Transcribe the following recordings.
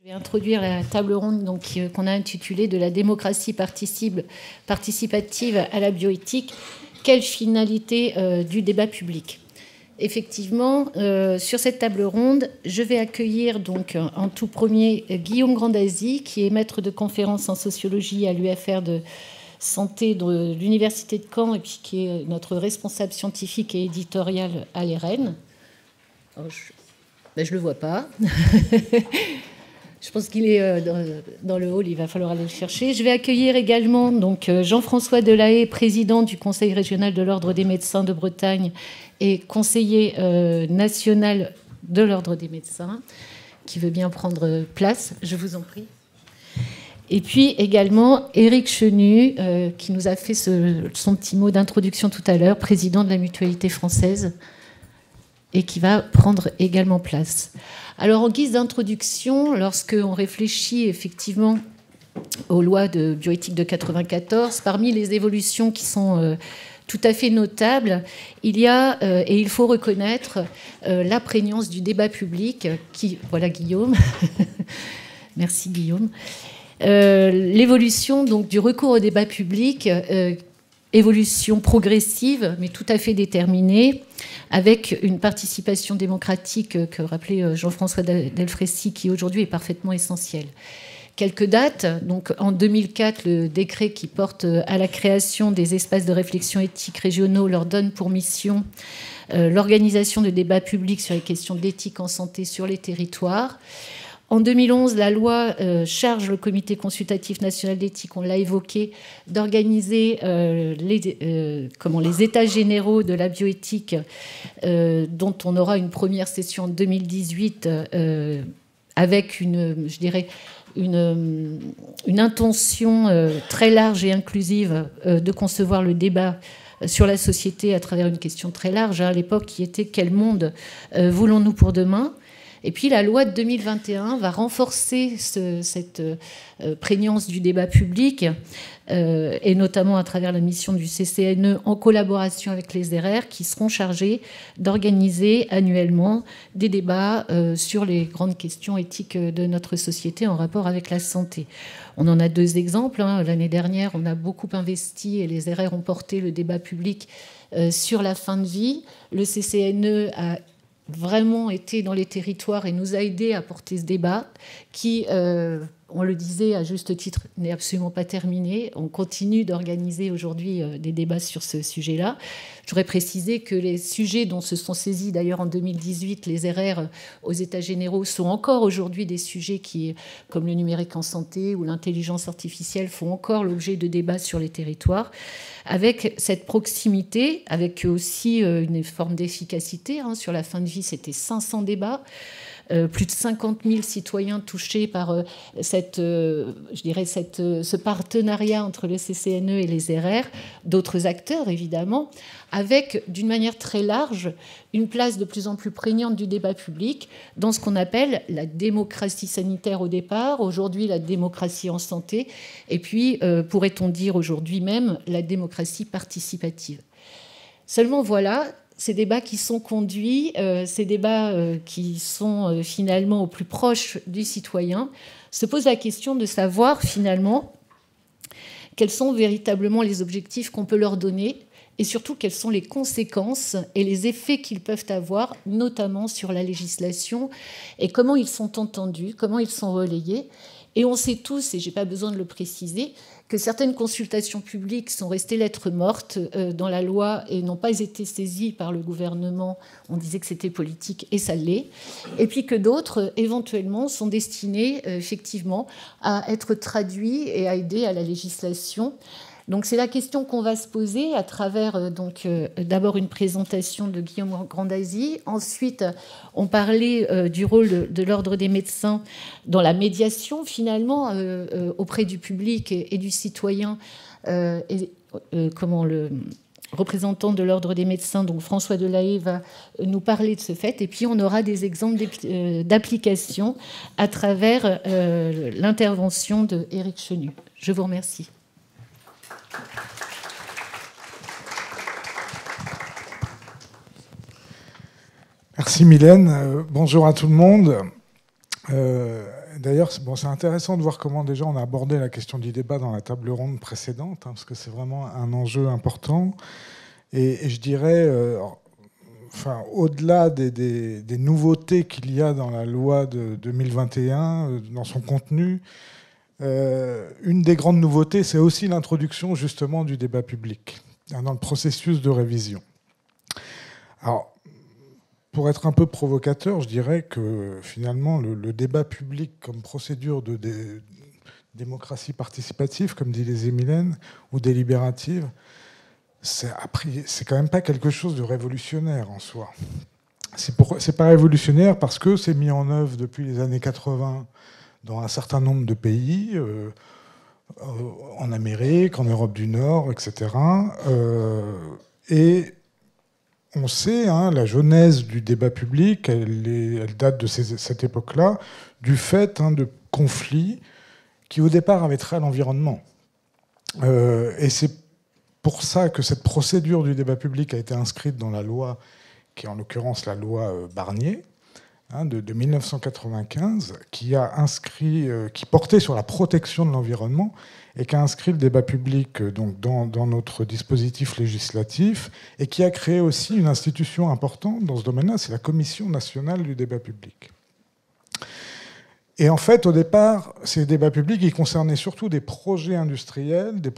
Je vais introduire la table ronde qu'on a intitulée de la démocratie participative à la bioéthique. Quelle finalité du débat public? Effectivement, sur cette table ronde, je vais accueillir donc en tout premier Guillaume Grandazzi, qui est maître de conférence en sociologie à l'UFR de santé de l'Université de Caen et puis qui est notre responsable scientifique et éditorial à l'ERN. Je ne le vois pas. Je pense qu'il est dans le hall, il va falloir aller le chercher. Je vais accueillir également donc, Jean-François Delahaye, président du Conseil régional de l'Ordre des médecins de Bretagne et conseiller national de l'Ordre des médecins, qui veut bien prendre place. Je vous en prie. Et puis également Éric Chenu, qui nous a fait son petit mot d'introduction tout à l'heure, président de la Mutualité française, et qui va prendre également place. Alors, en guise d'introduction, lorsqu'on réfléchit effectivement aux lois de bioéthique de 1994, parmi les évolutions qui sont tout à fait notables, il y a, et il faut reconnaître, la prégnance du débat public, qui... Voilà Guillaume. Merci Guillaume. L'évolution donc, du recours au débat public, évolution progressive, mais tout à fait déterminée, avec une participation démocratique que rappelait Jean-François Delfraissy, qui aujourd'hui est parfaitement essentielle. Quelques dates. Donc, en 2004, le décret qui porte à la création des espaces de réflexion éthique régionaux leur donne pour mission l'organisation de débats publics sur les questions d'éthique en santé sur les territoires. En 2011, la loi charge le Comité consultatif national d'éthique, on l'a évoqué, d'organiser les états généraux de la bioéthique, dont on aura une première session en 2018 avec une intention très large et inclusive de concevoir le débat sur la société à travers une question très large à l'époque qui était « Quel monde voulons-nous pour demain ?» Et puis la loi de 2021 va renforcer cette prégnance du débat public, et notamment à travers la mission du CCNE en collaboration avec les RR qui seront chargés d'organiser annuellement des débats sur les grandes questions éthiques de notre société en rapport avec la santé. On en a deux exemples. L'année dernière, on a beaucoup investi et les RR ont porté le débat public sur la fin de vie. Le CCNE a vraiment été dans les territoires et nous a aidés à porter ce débat qui, on le disait à juste titre, n'est absolument pas terminé. On continue d'organiser aujourd'hui des débats sur ce sujet-là. Je voudrais préciser que les sujets dont se sont saisis d'ailleurs en 2018 les RR aux États généraux sont encore aujourd'hui des sujets qui, comme le numérique en santé ou l'intelligence artificielle, font encore l'objet de débats sur les territoires, avec cette proximité, avec aussi une forme d'efficacité. Sur la fin de vie, c'était 500 débats. Plus de 50 000 citoyens touchés par ce partenariat entre le CCNE et les RR, d'autres acteurs évidemment, avec d'une manière très large une place de plus en plus prégnante du débat public dans ce qu'on appelle la démocratie sanitaire au départ, aujourd'hui la démocratie en santé, et puis pourrait-on dire aujourd'hui même la démocratie participative. Seulement voilà, ces débats qui sont conduits, ces débats qui sont finalement au plus proche du citoyen, se pose la question de savoir finalement quels sont véritablement les objectifs qu'on peut leur donner et surtout quelles sont les conséquences et les effets qu'ils peuvent avoir, notamment sur la législation, et comment ils sont entendus, comment ils sont relayés. Et on sait tous, et je n'ai pas besoin de le préciser, que certaines consultations publiques sont restées lettres mortes dans la loi et n'ont pas été saisies par le gouvernement. On disait que c'était politique et ça l'est. Et puis que d'autres, éventuellement, sont destinées effectivement à être traduits et à aider à la législation. Donc c'est la question qu'on va se poser à travers d'abord une présentation de Guillaume Grandazzi. Ensuite, on parlait du rôle de l'Ordre des médecins dans la médiation finalement auprès du public et du citoyen. Comment le représentant de l'Ordre des médecins, donc François Delahaye, va nous parler de ce fait. Et puis on aura des exemples d'application à travers l'intervention de Éric Chenu. Je vous remercie. Merci Mylène. Bonjour à tout le monde. D'ailleurs, c'est intéressant de voir comment déjà on a abordé la question du débat dans la table ronde précédente, hein, parce que c'est vraiment un enjeu important. Et je dirais, enfin, au-delà des nouveautés qu'il y a dans la loi de 2021, dans son contenu, une des grandes nouveautés, c'est aussi l'introduction justement du débat public dans le processus de révision. Alors, pour être un peu provocateur, je dirais que finalement, le débat public comme procédure de démocratie participative, comme dit les Mylène, ou délibérative, c'est quand même pas quelque chose de révolutionnaire en soi. C'est pas révolutionnaire parce que c'est mis en œuvre depuis les années 80 dans un certain nombre de pays, en Amérique, en Europe du Nord, etc. Et on sait, hein, la genèse du débat public, elle date de cette époque-là, du fait de conflits qui au départ avaient trait à l'environnement. Et c'est pour ça que cette procédure du débat public a été inscrite dans la loi, qui est en l'occurrence la loi Barnier, de 1995, qui portait sur la protection de l'environnement et qui a inscrit le débat public donc, dans notre dispositif législatif et qui a créé aussi une institution importante dans ce domaine-là, c'est la Commission nationale du débat public. Et en fait, au départ, ces débats publics, ils concernaient surtout des projets industriels, des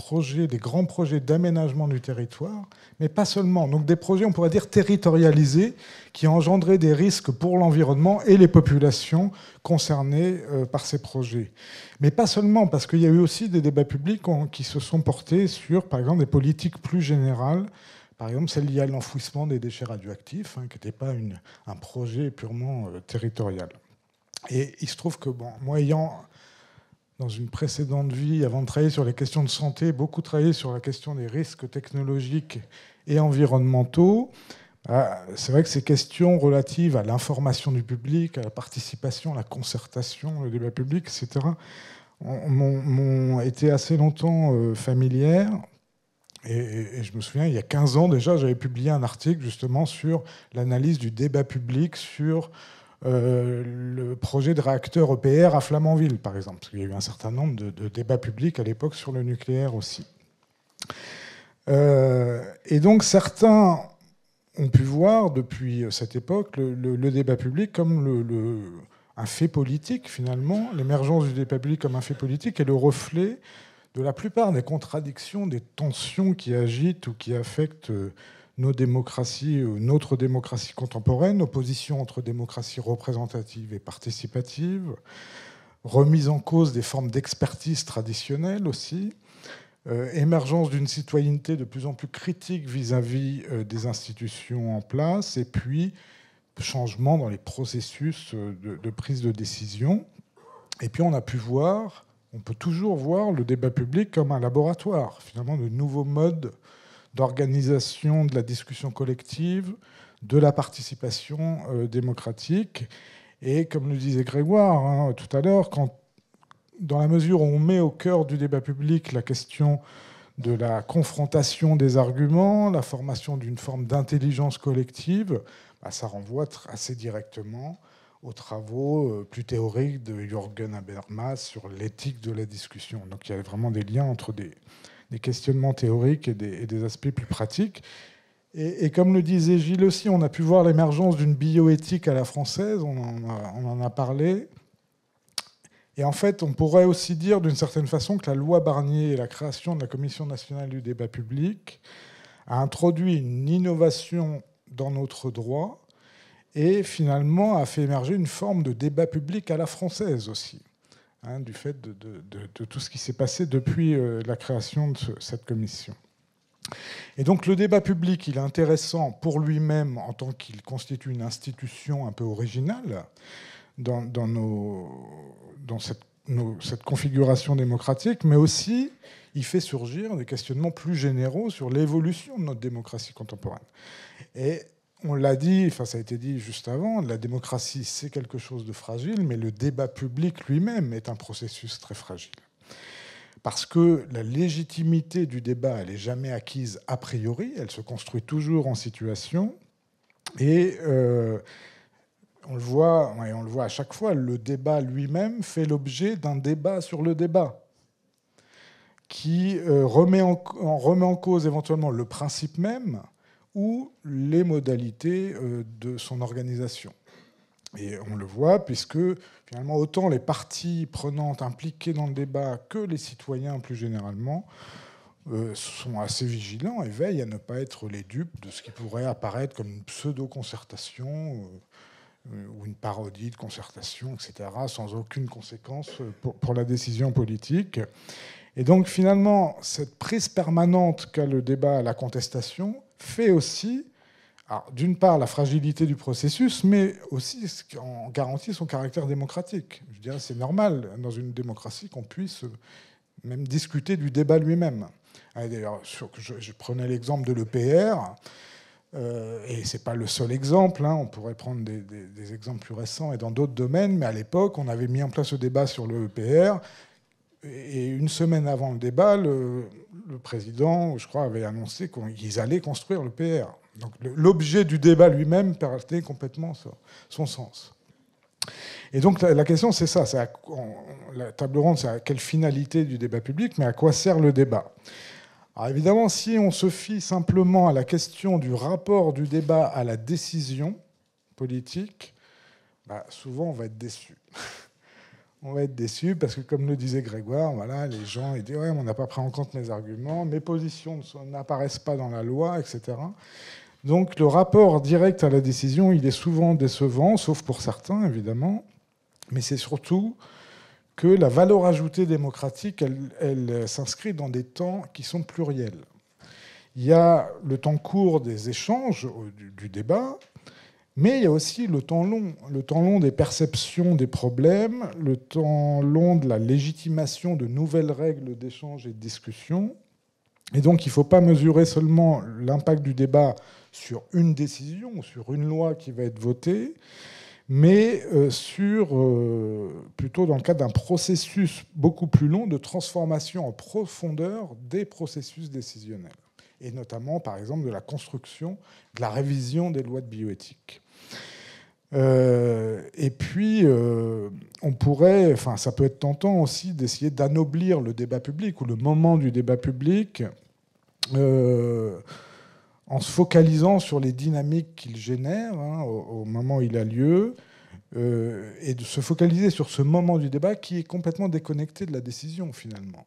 grands projets d'aménagement du territoire, mais pas seulement. Donc des projets, on pourrait dire, territorialisés, qui engendraient des risques pour l'environnement et les populations concernées par ces projets. Mais pas seulement, parce qu'il y a eu aussi des débats publics qui se sont portés sur, par exemple, des politiques plus générales, par exemple celle liée à l'enfouissement des déchets radioactifs, qui n'était pas un projet purement territorial. Et il se trouve que, moi ayant, dans une précédente vie, avant de travailler sur les questions de santé, beaucoup travaillé sur la question des risques technologiques et environnementaux, c'est vrai que ces questions relatives à l'information du public, à la participation, à la concertation, le débat public, etc., m'ont été assez longtemps familières. Et je me souviens, il y a 15 ans déjà, j'avais publié un article justement sur l'analyse du débat public sur le projet de réacteur EPR à Flamanville, par exemple, parce qu'il y a eu un certain nombre de débats publics à l'époque sur le nucléaire aussi. Et donc certains ont pu voir depuis cette époque le débat public comme un fait politique, finalement, l'émergence du débat public comme un fait politique est le reflet de la plupart des contradictions, des tensions qui agitent ou qui affectent nos démocraties, notre démocratie contemporaine, opposition entre démocratie représentative et participative, remise en cause des formes d'expertise traditionnelles aussi, émergence d'une citoyenneté de plus en plus critique vis-à-vis des institutions en place, et puis changement dans les processus de prise de décision. Et puis on peut toujours voir le débat public comme un laboratoire, finalement, de nouveaux modes d'organisation de la discussion collective, de la participation démocratique. Et comme le disait Grégoire tout à l'heure, dans la mesure où on met au cœur du débat public la question de la confrontation des arguments, la formation d'une forme d'intelligence collective, ça renvoie assez directement aux travaux plus théoriques de Jürgen Habermas sur l'éthique de la discussion. Donc il y a vraiment des liens entre des questionnements théoriques et des aspects plus pratiques. Et comme le disait Gilles aussi, on a pu voir l'émergence d'une bioéthique à la française, on en a parlé. Et en fait, on pourrait aussi dire d'une certaine façon que la loi Barnier et la création de la Commission nationale du débat public a introduit une innovation dans notre droit et finalement a fait émerger une forme de débat public à la française aussi, du fait de tout ce qui s'est passé depuis la création de cette commission. Et donc le débat public, il est intéressant pour lui-même en tant qu'il constitue une institution un peu originale dans cette configuration démocratique, mais aussi il fait surgir des questionnements plus généraux sur l'évolution de notre démocratie contemporaine. Et on l'a dit, ça a été dit juste avant, la démocratie, c'est quelque chose de fragile, mais le débat public lui-même est un processus très fragile. Parce que la légitimité du débat, elle n'est jamais acquise a priori, elle se construit toujours en situation. Et on le voit, et on le voit à chaque fois, le débat lui-même fait l'objet d'un débat sur le débat, qui remet en cause éventuellement le principe même ou les modalités de son organisation. Et on le voit puisque finalement autant les parties prenantes impliquées dans le débat que les citoyens plus généralement sont assez vigilants et veillent à ne pas être les dupes de ce qui pourrait apparaître comme une pseudo-concertation ou une parodie de concertation, etc., sans aucune conséquence pour la décision politique. Et donc finalement, cette prise permanente qu'a le débat à la contestation fait aussi, d'une part, la fragilité du processus, mais aussi en garantit son caractère démocratique. Je dirais c'est normal dans une démocratie qu'on puisse même discuter du débat lui-même. D'ailleurs, je prenais l'exemple de l'EPR, et ce n'est pas le seul exemple, on pourrait prendre des exemples plus récents et dans d'autres domaines, mais à l'époque, on avait mis en place le débat sur le EPR, et une semaine avant le débat, le président, je crois, avait annoncé qu'ils allaient construire le PR. Donc l'objet du débat lui-même perdait complètement son sens. Et donc la question, c'est ça. La table ronde, c'est à quelle finalité du débat public, mais à quoi sert le débat ? Alors évidemment, si on se fie simplement à la question du rapport du débat à la décision politique, souvent on va être déçu. On va être déçu parce que, comme le disait Grégoire, voilà, les gens ils disent ouais, on n'a pas pris en compte mes arguments, mes positions n'apparaissent pas dans la loi, etc. Donc le rapport direct à la décision, il est souvent décevant, sauf pour certains, évidemment. Mais c'est surtout que la valeur ajoutée démocratique, elle s'inscrit dans des temps qui sont pluriels. Il y a le temps court des échanges, du débat, mais il y a aussi le temps long des perceptions des problèmes, le temps long de la légitimation de nouvelles règles d'échange et de discussion. Et donc, il ne faut pas mesurer seulement l'impact du débat sur une décision ou sur une loi qui va être votée, mais plutôt dans le cadre d'un processus beaucoup plus long de transformation en profondeur des processus décisionnels, et notamment, par exemple, de la construction, de la révision des lois de bioéthique. Et puis, ça peut être tentant aussi d'essayer d'anoblir le débat public ou le moment du débat public en se focalisant sur les dynamiques qu'il génère au moment où il a lieu, et de se focaliser sur ce moment du débat qui est complètement déconnecté de la décision, finalement.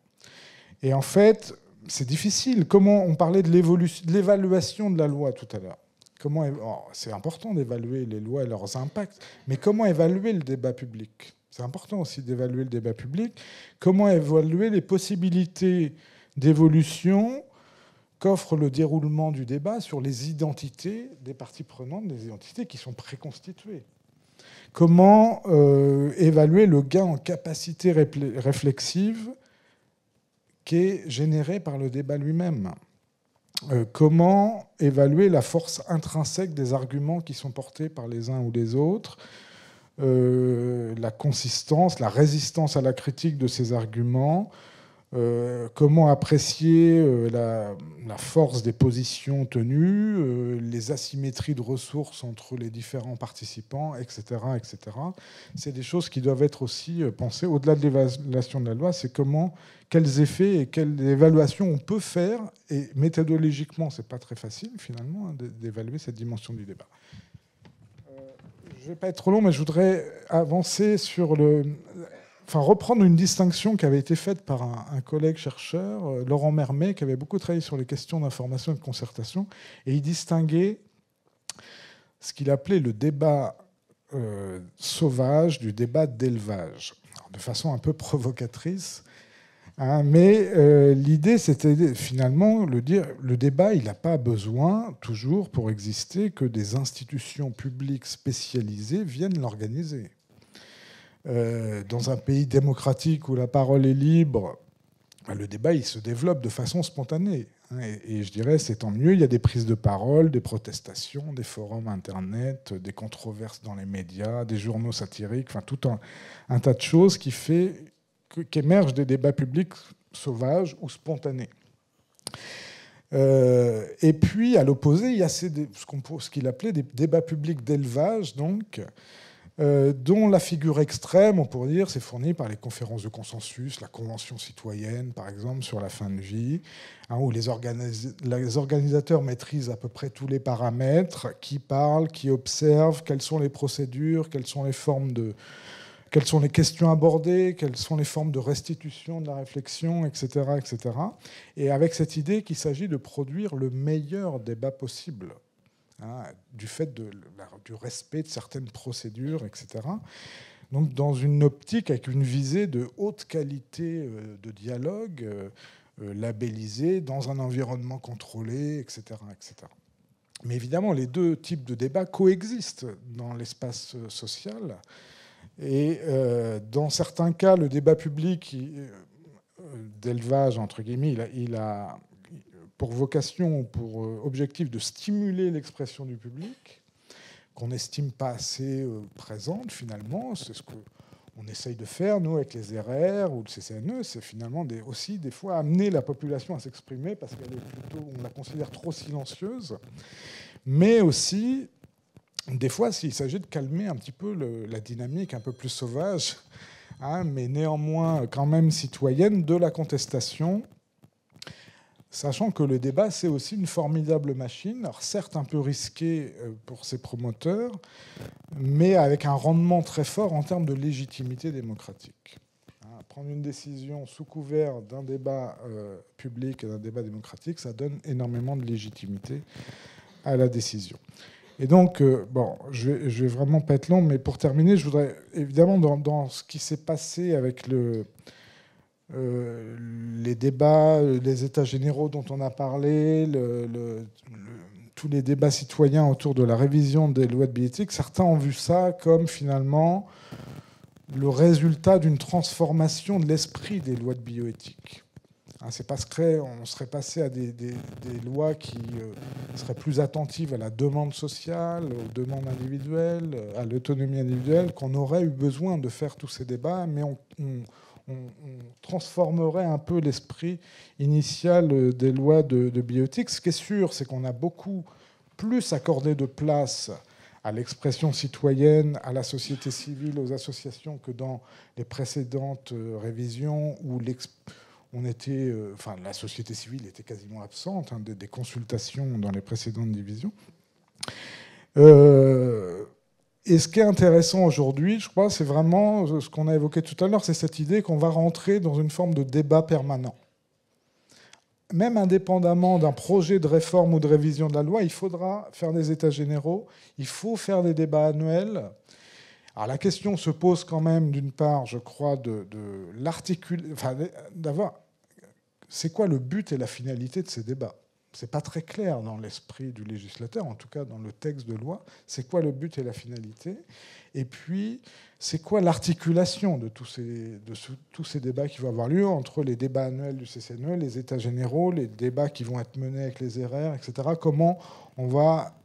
Et en fait, c'est difficile. Comment on parlait de l'évaluation de la loi tout à l'heure. C'est important d'évaluer les lois et leurs impacts, mais comment évaluer le débat public ? C'est important aussi d'évaluer le débat public. Comment évaluer les possibilités d'évolution qu'offre le déroulement du débat sur les identités des parties prenantes, des identités qui sont préconstituées ? Comment évaluer le gain en capacité réflexive qui est généré par le débat lui-même ? Comment évaluer la force intrinsèque des arguments qui sont portés par les uns ou les autres, la consistance, la résistance à la critique de ces arguments, comment apprécier la force des positions tenues, les asymétries de ressources entre les différents participants, etc., etc. C'est des choses qui doivent être aussi pensées au-delà de l'évaluation de la loi. C'est quels effets et quelles évaluations on peut faire. Et méthodologiquement, c'est pas très facile finalement d'évaluer cette dimension du débat. Je ne vais pas être trop long, mais je voudrais avancer sur reprendre une distinction qui avait été faite par un collègue chercheur, Laurent Mermet, qui avait beaucoup travaillé sur les questions d'information et de concertation, et il distinguait ce qu'il appelait le débat sauvage du débat d'élevage, de façon un peu provocatrice. Mais l'idée, c'était finalement le débat, il n'a pas besoin toujours pour exister que des institutions publiques spécialisées viennent l'organiser. Dans un pays démocratique où la parole est libre, le débat il se développe de façon spontanée. Et je dirais c'est tant mieux, il y a des prises de parole, des protestations, des forums internet, des controverses dans les médias, des journaux satiriques, tout un tas de choses qui émergent des débats publics sauvages ou spontanés. Et puis à l'opposé, il y a ce qu'il appelait des débats publics d'élevage, donc, dont la figure extrême, on pourrait dire, c'est fourni par les conférences de consensus, la Convention citoyenne, par exemple, sur la fin de vie, hein, où les organisateurs maîtrisent à peu près tous les paramètres, qui parlent, qui observent, quelles sont les procédures, quelles sont les formes de... Quelles sont les questions abordées, quelles sont les formes de restitution de la réflexion, etc., etc. Et avec cette idée qu'il s'agit de produire le meilleur débat possible, hein, du fait du respect de certaines procédures, etc. Donc dans une optique avec une visée de haute qualité de dialogue, labellisé, dans un environnement contrôlé, etc., etc. Mais évidemment, les deux types de débats coexistent dans l'espace social. Et dans certains cas, le débat public d'élevage, entre guillemets, il a pour vocation, pour objectif de stimuler l'expression du public, qu'on n'estime pas assez présente finalement. C'est ce qu'on essaye de faire, nous, avec les RR ou le CCNE, c'est finalement aussi des fois amener la population à s'exprimer parce qu'elle est plutôt, on la considère trop silencieuse, mais aussi... Des fois, s'il s'agit de calmer un petit peu la dynamique un peu plus sauvage, hein, mais néanmoins quand même citoyenne, de la contestation, sachant que le débat, c'est aussi une formidable machine, alors certes un peu risquée pour ses promoteurs, mais avec un rendement très fort en termes de légitimité démocratique. Prendre une décision sous couvert d'un débat public et d'un débat démocratique, ça donne énormément de légitimité à la décision. Et donc, bon, je vais vraiment pas être long, mais pour terminer, je voudrais, évidemment, dans ce qui s'est passé avec les débats, les états généraux dont on a parlé, tous les débats citoyens autour de la révision des lois de bioéthique, certains ont vu ça comme, finalement, le résultat d'une transformation de l'esprit des lois de bioéthique. C'est parce qu'on serait passé à des lois qui seraient plus attentives à la demande sociale, aux demandes individuelles, à l'autonomie individuelle, qu'on aurait eu besoin de faire tous ces débats, mais on transformerait un peu l'esprit initial des lois de bioéthique. Ce qui est sûr, c'est qu'on a beaucoup plus accordé de place à l'expression citoyenne, à la société civile, aux associations que dans les précédentes révisions où la société civile était quasiment absente des consultations dans les précédentes divisions. Et ce qui est intéressant aujourd'hui, je crois, c'est vraiment ce qu'on a évoqué tout à l'heure, c'est cette idée qu'on va rentrer dans une forme de débat permanent. Même indépendamment d'un projet de réforme ou de révision de la loi, il faudra faire des états généraux, il faut faire des débats annuels. Alors la question se pose quand même, d'une part, je crois, d'avoir... C'est quoi le but et la finalité de ces débats ? C'est pas très clair dans l'esprit du législateur, en tout cas dans le texte de loi. C'est quoi le but et la finalité ? Et puis, c'est quoi l'articulation de tous ces débats qui vont avoir lieu entre les débats annuels du CCNE, les états généraux, les débats qui vont être menés avec les RR, etc. Comment on va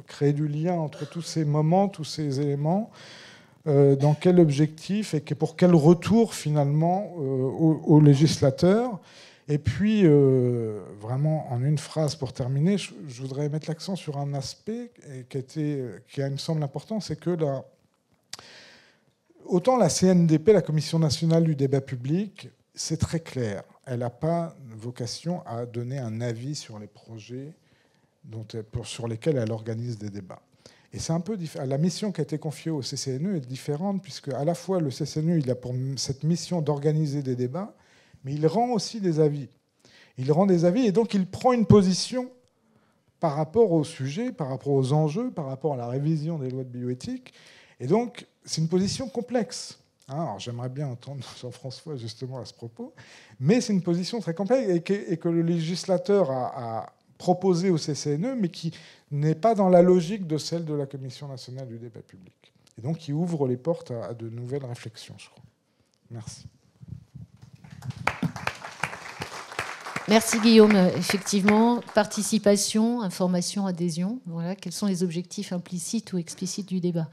créer du lien entre tous ces moments, tous ces éléments, dans quel objectif et pour quel retour finalement aux législateurs. Et puis, vraiment, en une phrase pour terminer, je voudrais mettre l'accent sur un aspect qui me semble important, c'est que autant la CNDP, la Commission nationale du débat public, c'est très clair. Elle n'a pas vocation à donner un avis sur les projets sur lesquels elle organise des débats. Et c'est un peu différent. La mission qui a été confiée au CCNE est différente, puisque à la fois le CCNE, il a pour cette mission d'organiser des débats, mais il rend aussi des avis. Il rend des avis et donc il prend une position par rapport au sujet, par rapport aux enjeux, par rapport à la révision des lois de bioéthique. Et donc, c'est une position complexe. Alors, j'aimerais bien entendre Jean-François justement à ce propos, mais c'est une position très complexe et que le législateur a proposé au CCNE, mais qui n'est pas dans la logique de celle de la Commission nationale du débat public. Et donc, qui ouvre les portes à de nouvelles réflexions, je crois. Merci. Merci Guillaume. Effectivement, participation, information, adhésion. Voilà, quels sont les objectifs implicites ou explicites du débat.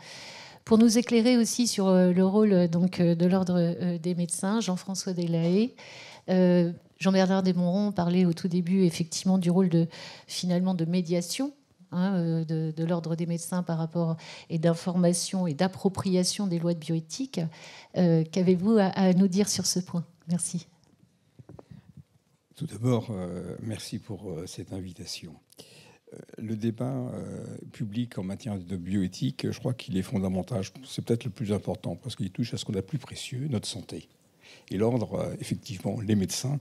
Pour nous éclairer aussi sur le rôle donc, de l'Ordre des médecins, Jean-François Delahaye, Jean-Bernard Desmonron parlait au tout début effectivement du rôle finalement de médiation de l'Ordre des médecins par rapport et d'information et d'appropriation des lois de bioéthique. Qu'avez-vous à nous dire sur ce point? Merci. Tout d'abord, merci pour cette invitation. Le débat public en matière de bioéthique, je crois qu'il est fondamental. C'est peut-être le plus important parce qu'il touche à ce qu'on a de plus précieux, notre santé. Et l'ordre, effectivement, les médecins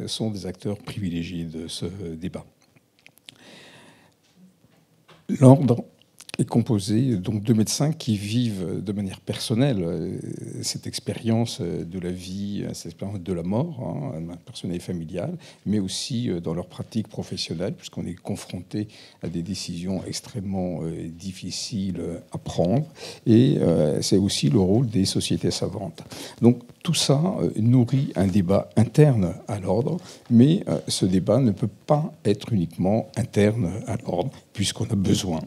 sont des acteurs privilégiés de ce débat. L'ordre est composé donc de médecins qui vivent de manière personnelle cette expérience de la vie, cette expérience de la mort, personnelle et familiale, mais aussi dans leur pratique professionnelle, puisqu'on est confronté à des décisions extrêmement difficiles à prendre. Et c'est aussi le rôle des sociétés savantes. Donc tout ça nourrit un débat interne à l'ordre, mais ce débat ne peut pas être uniquement interne à l'ordre, puisqu'on a besoin...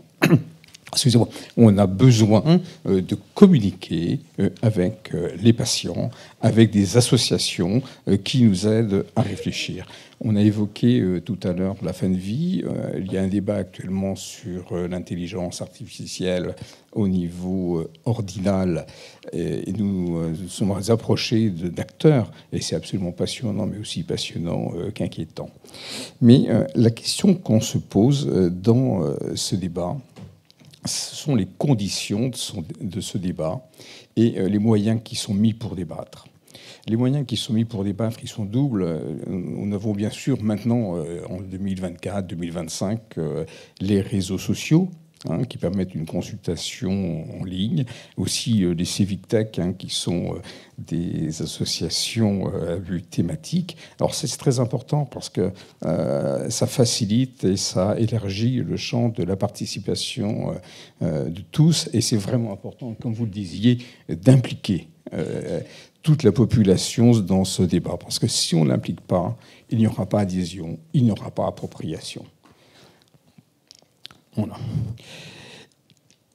Excusez-moi, on a besoin de communiquer avec les patients, avec des associations qui nous aident à réfléchir. On a évoqué tout à l'heure la fin de vie. Il y a un débat actuellement sur l'intelligence artificielle au niveau ordinal. Et nous sommes approchés d'acteurs, et c'est absolument passionnant, mais aussi passionnant qu'inquiétant. Mais la question qu'on se pose dans ce débat, ce sont les conditions de ce débat et les moyens qui sont mis pour débattre. Les moyens qui sont mis pour débattre, ils sont doubles. Nous avons bien sûr maintenant, en 2024-2025, les réseaux sociaux, qui permettent une consultation en ligne, aussi les Civic Tech, qui sont des associations à but thématique. Alors c'est très important parce que ça facilite et ça élargit le champ de la participation de tous, et c'est vraiment important, comme vous le disiez, d'impliquer toute la population dans ce débat, parce que si on ne l'implique pas, il n'y aura pas adhésion, il n'y aura pas appropriation. Voilà.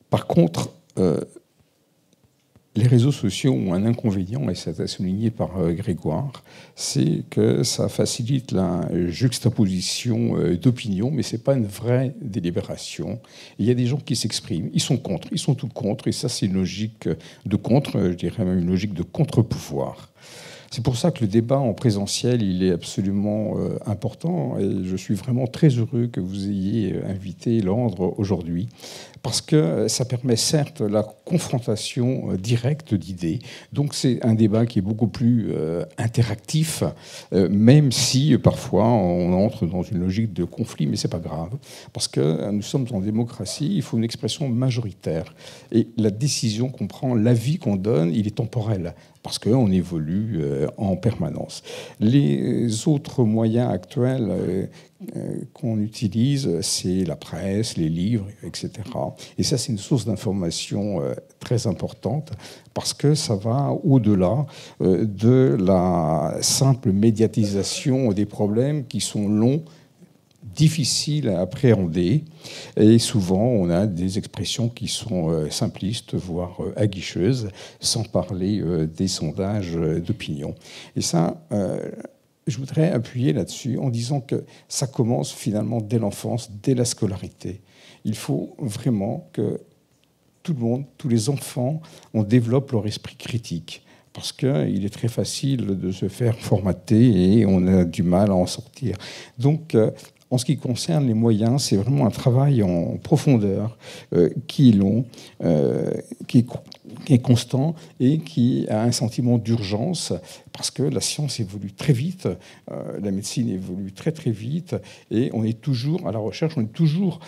Par contre, les réseaux sociaux ont un inconvénient, et ça a été souligné par Grégoire, c'est que ça facilite la juxtaposition d'opinions, mais ce n'est pas une vraie délibération. Il y a des gens qui s'expriment, ils sont contre, ils sont tout contre, et ça c'est une logique de contre, je dirais même une logique de contre-pouvoir. C'est pour ça que le débat en présentiel, il est absolument important, et je suis vraiment très heureux que vous ayez invité l'ordre aujourd'hui, parce que ça permet certes la confrontation directe d'idées. Donc c'est un débat qui est beaucoup plus interactif, même si parfois on entre dans une logique de conflit, mais c'est pas grave, parce que nous sommes en démocratie, il faut une expression majoritaire. Et la décision qu'on prend, l'avis qu'on donne, il est temporel, parce qu'on évolue en permanence. Les autres moyens actuels qu'on utilise, c'est la presse, les livres, etc. Et ça, c'est une source d'information très importante, parce que ça va au-delà de la simple médiatisation des problèmes qui sont longs, difficiles à appréhender, et souvent on a des expressions qui sont simplistes, voire aguicheuses, sans parler des sondages d'opinion. Et ça, je voudrais appuyer là-dessus en disant que ça commence finalement dès l'enfance, dès la scolarité. Il faut vraiment que tout le monde, tous les enfants, on développe leur esprit critique, parce qu'il est très facile de se faire formater et on a du mal à en sortir. Donc, en ce qui concerne les moyens, c'est vraiment un travail en profondeur qui est long, qui est constant et qui a un sentiment d'urgence, parce que la science évolue très vite, la médecine évolue très très vite, et on est toujours à la recherche, on est toujours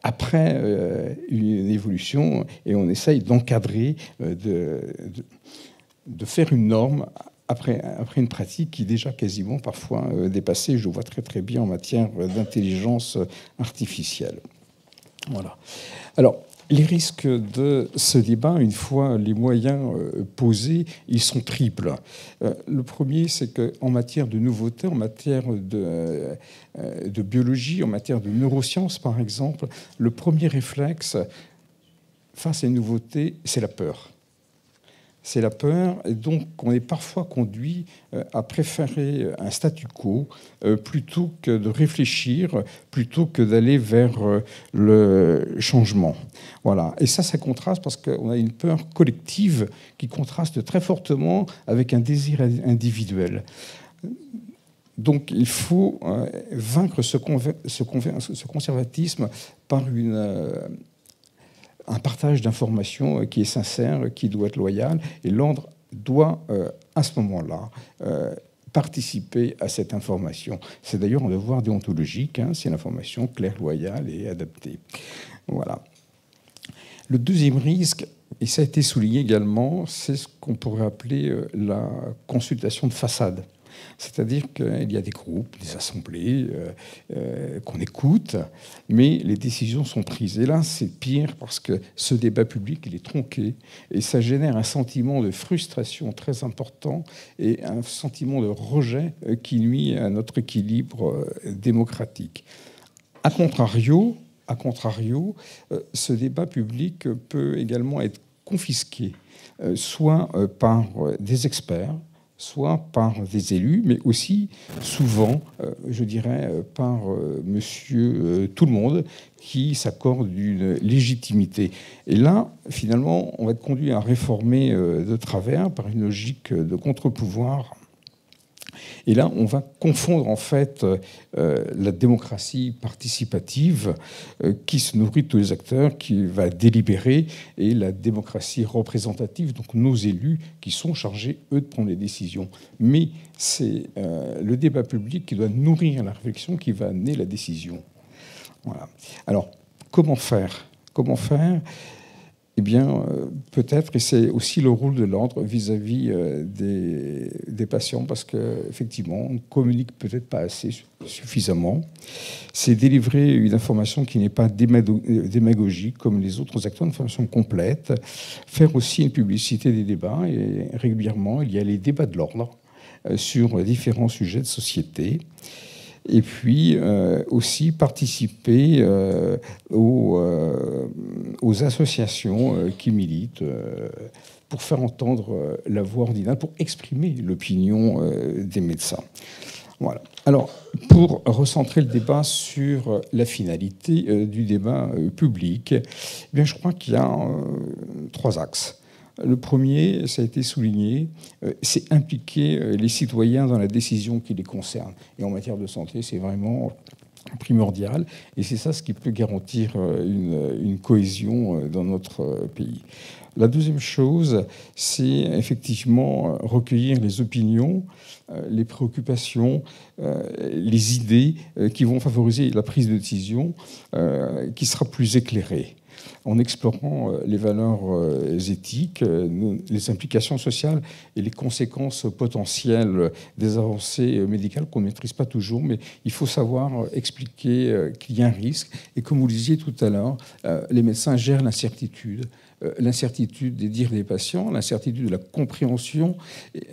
après une évolution, et on essaye d'encadrer, de faire une norme après une pratique qui est déjà quasiment parfois dépassée, je le vois très très bien en matière d'intelligence artificielle. Voilà. Alors, les risques de ce débat, une fois les moyens posés, ils sont triples. Le premier, c'est qu'en matière de nouveautés, en matière de biologie, en matière de neurosciences, par exemple, le premier réflexe face à une nouveauté, c'est la peur. c'est la peur, et donc on est parfois conduit à préférer un statu quo plutôt que de réfléchir, plutôt que d'aller vers le changement. Voilà. Et ça contraste parce qu'on a une peur collective qui contraste très fortement avec un désir individuel. Donc il faut vaincre ce conservatisme par un partage d'informations qui est sincère, qui doit être loyal, et l'ordre doit, à ce moment-là, participer à cette information. C'est d'ailleurs un devoir déontologique, hein, c'est l'information claire, loyale et adaptée. Voilà. Le deuxième risque, et ça a été souligné également, c'est ce qu'on pourrait appeler la consultation de façade. C'est-à-dire qu'il y a des groupes, des assemblées qu'on écoute, mais les décisions sont prises. Et là, c'est pire parce que ce débat public, il est tronqué et ça génère un sentiment de frustration très important et un sentiment de rejet qui nuit à notre équilibre démocratique. A contrario, ce débat public peut également être confisqué, soit par des experts, soit par des élus, mais aussi souvent, je dirais, par monsieur tout le monde qui s'accorde une légitimité. Et là, finalement, on va être conduit à réformer de travers par une logique de contre-pouvoir. Et là, on va confondre en fait la démocratie participative qui se nourrit de tous les acteurs, qui va délibérer, et la démocratie représentative, donc nos élus qui sont chargés, eux, de prendre les décisions. Mais c'est le débat public qui doit nourrir la réflexion qui va amener la décision. Voilà. Alors, comment faire ? Eh bien, peut-être, et c'est aussi le rôle de l'ordre vis-à-vis des patients, parce qu'effectivement, on ne communique peut-être pas assez suffisamment. C'est délivrer une information qui n'est pas démagogique, comme les autres acteurs, une information complète. Faire aussi une publicité des débats, et régulièrement, il y a les débats de l'ordre sur différents sujets de société. Et puis aussi participer aux associations qui militent pour faire entendre la voix ordinale, pour exprimer l'opinion des médecins. Voilà. Alors, pour recentrer le débat sur la finalité du débat public, eh bien, je crois qu'il y a 3 axes. Le premier, ça a été souligné, c'est impliquer les citoyens dans la décision qui les concerne. Et en matière de santé, c'est vraiment primordial. Et c'est ça ce qui peut garantir une cohésion dans notre pays. La deuxième chose, c'est effectivement recueillir les opinions, les préoccupations, les idées qui vont favoriser la prise de décision qui sera plus éclairée, en explorant les valeurs éthiques, les implications sociales et les conséquences potentielles des avancées médicales qu'on ne maîtrise pas toujours, mais il faut savoir expliquer qu'il y a un risque. Et comme vous le disiez tout à l'heure, les médecins gèrent l'incertitude des dires des patients, l'incertitude de la compréhension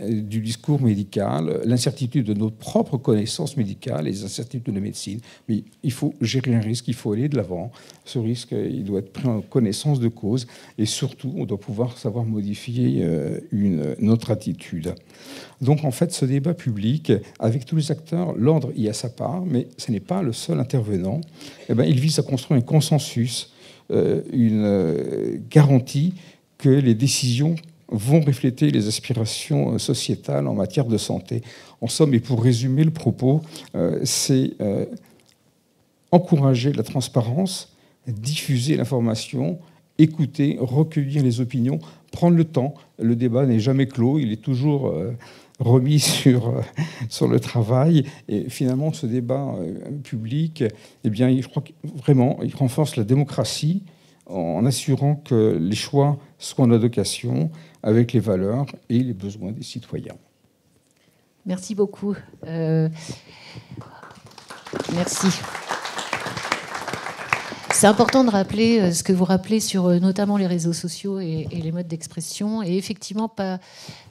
du discours médical, l'incertitude de notre propre connaissance médicale et les incertitudes de la médecine. Mais il faut gérer un risque, il faut aller de l'avant. Ce risque, il doit être pris en connaissance de cause et surtout, on doit pouvoir savoir modifier notre attitude. Donc en fait, ce débat public, avec tous les acteurs, l'ordre y a sa part, mais ce n'est pas le seul intervenant. Eh bien, il vise à construire un consensus, une garantie que les décisions vont refléter les aspirations sociétales en matière de santé. En somme, et pour résumer le propos, c'est encourager la transparence, diffuser l'information, écouter, recueillir les opinions, prendre le temps. Le débat n'est jamais clos, il est toujours remis sur le travail. Et finalement, ce débat public, eh bien, je crois que vraiment, il renforce la démocratie en assurant que les choix soient en adéquation avec les valeurs et les besoins des citoyens. Merci beaucoup. Merci. C'est important de rappeler ce que vous rappelez sur notamment les réseaux sociaux et les modes d'expression. Et effectivement, pas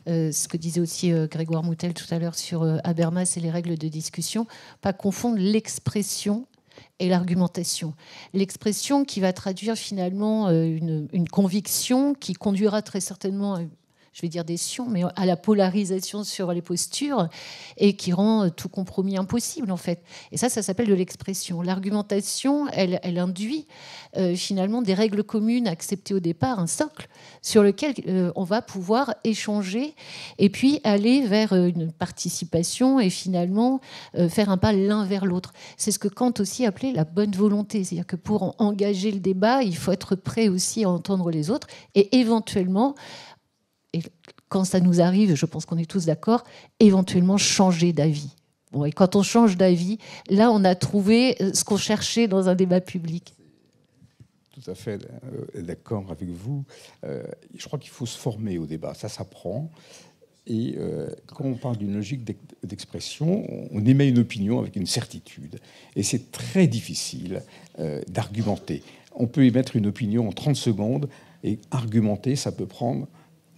ce que disait aussi Grégoire Moutel tout à l'heure sur Habermas et les règles de discussion, pas confondre l'expression et l'argumentation. L'expression qui va traduire finalement une conviction qui conduira très certainement je vais dire des sions, mais à la polarisation sur les postures, et qui rend tout compromis impossible, en fait. Et ça s'appelle de l'expression. L'argumentation, elle induit finalement des règles communes acceptées au départ, un socle sur lequel on va pouvoir échanger et puis aller vers une participation et finalement faire un pas l'un vers l'autre. C'est ce que Kant aussi appelait la bonne volonté. C'est-à-dire que pour engager le débat, il faut être prêt aussi à entendre les autres et éventuellement, et quand ça nous arrive, je pense qu'on est tous d'accord, éventuellement changer d'avis. Bon, et quand on change d'avis, là, on a trouvé ce qu'on cherchait dans un débat public. Tout à fait d'accord avec vous. Je crois qu'il faut se former au débat, ça s'apprend. Et quand on parle d'une logique d'expression, on émet une opinion avec une certitude. Et c'est très difficile d'argumenter. On peut émettre une opinion en 30 secondes et argumenter, ça peut prendre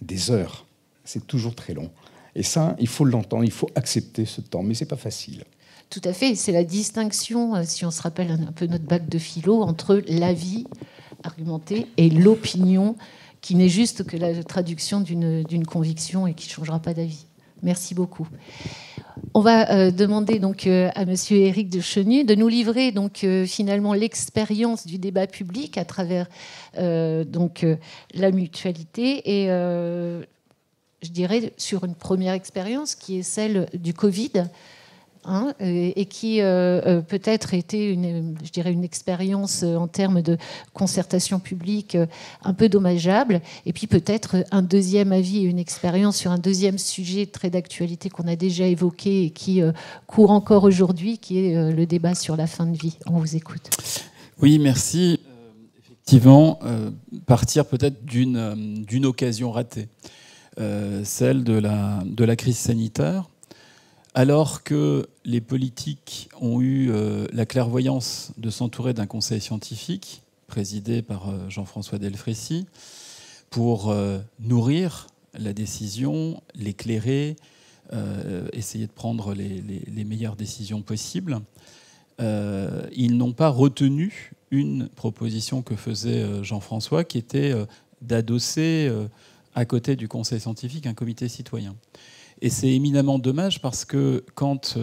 des heures. C'est toujours très long. Et ça, il faut l'entendre, il faut accepter ce temps. Mais ce n'est pas facile. Tout à fait. C'est la distinction, si on se rappelle un peu notre bac de philo, entre l'avis argumenté et l'opinion, qui n'est juste que la traduction d'une conviction et qui ne changera pas d'avis. Merci beaucoup. On va demander donc à Monsieur Éric de Chenu de nous livrer donc finalement l'expérience du débat public à travers la mutualité et je dirais sur une première expérience qui est celle du Covid. Et qui peut-être était une expérience en termes de concertation publique un peu dommageable, et puis peut-être un deuxième avis et une expérience sur un deuxième sujet très d'actualité qu'on a déjà évoqué et qui court encore aujourd'hui, qui est le débat sur la fin de vie. On vous écoute. Oui, merci. Effectivement, partir peut-être d'une occasion ratée, celle de la crise sanitaire. Alors que les politiques ont eu la clairvoyance de s'entourer d'un conseil scientifique, présidé par Jean-François Delfrécy, pour nourrir la décision, l'éclairer, essayer de prendre les meilleures décisions possibles, ils n'ont pas retenu une proposition que faisait Jean-François, qui était d'adosser à côté du conseil scientifique un comité citoyen. Et c'est éminemment dommage parce que quand,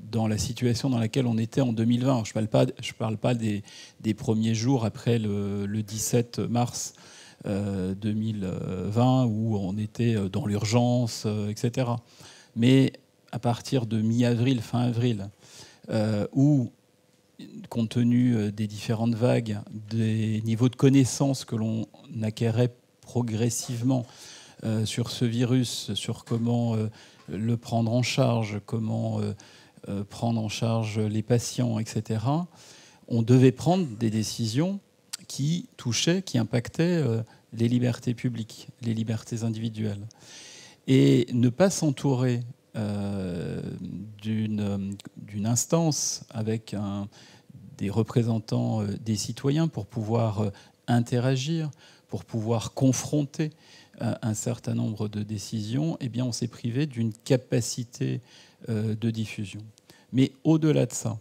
dans la situation dans laquelle on était en 2020, je ne parle pas des premiers jours après le 17 mars 2020 où on était dans l'urgence, etc. Mais à partir de mi-avril, fin avril, où, compte tenu des différentes vagues, des niveaux de connaissances que l'on acquérait progressivement, sur ce virus, sur comment le prendre en charge, comment prendre en charge les patients, etc., on devait prendre des décisions qui touchaient, qui impactaient les libertés publiques, les libertés individuelles. Et ne pas s'entourer d'une instance avec des représentants des citoyens pour pouvoir interagir, pour pouvoir confronter un certain nombre de décisions, eh bien, on s'est privé d'une capacité de diffusion. Mais au-delà de ça,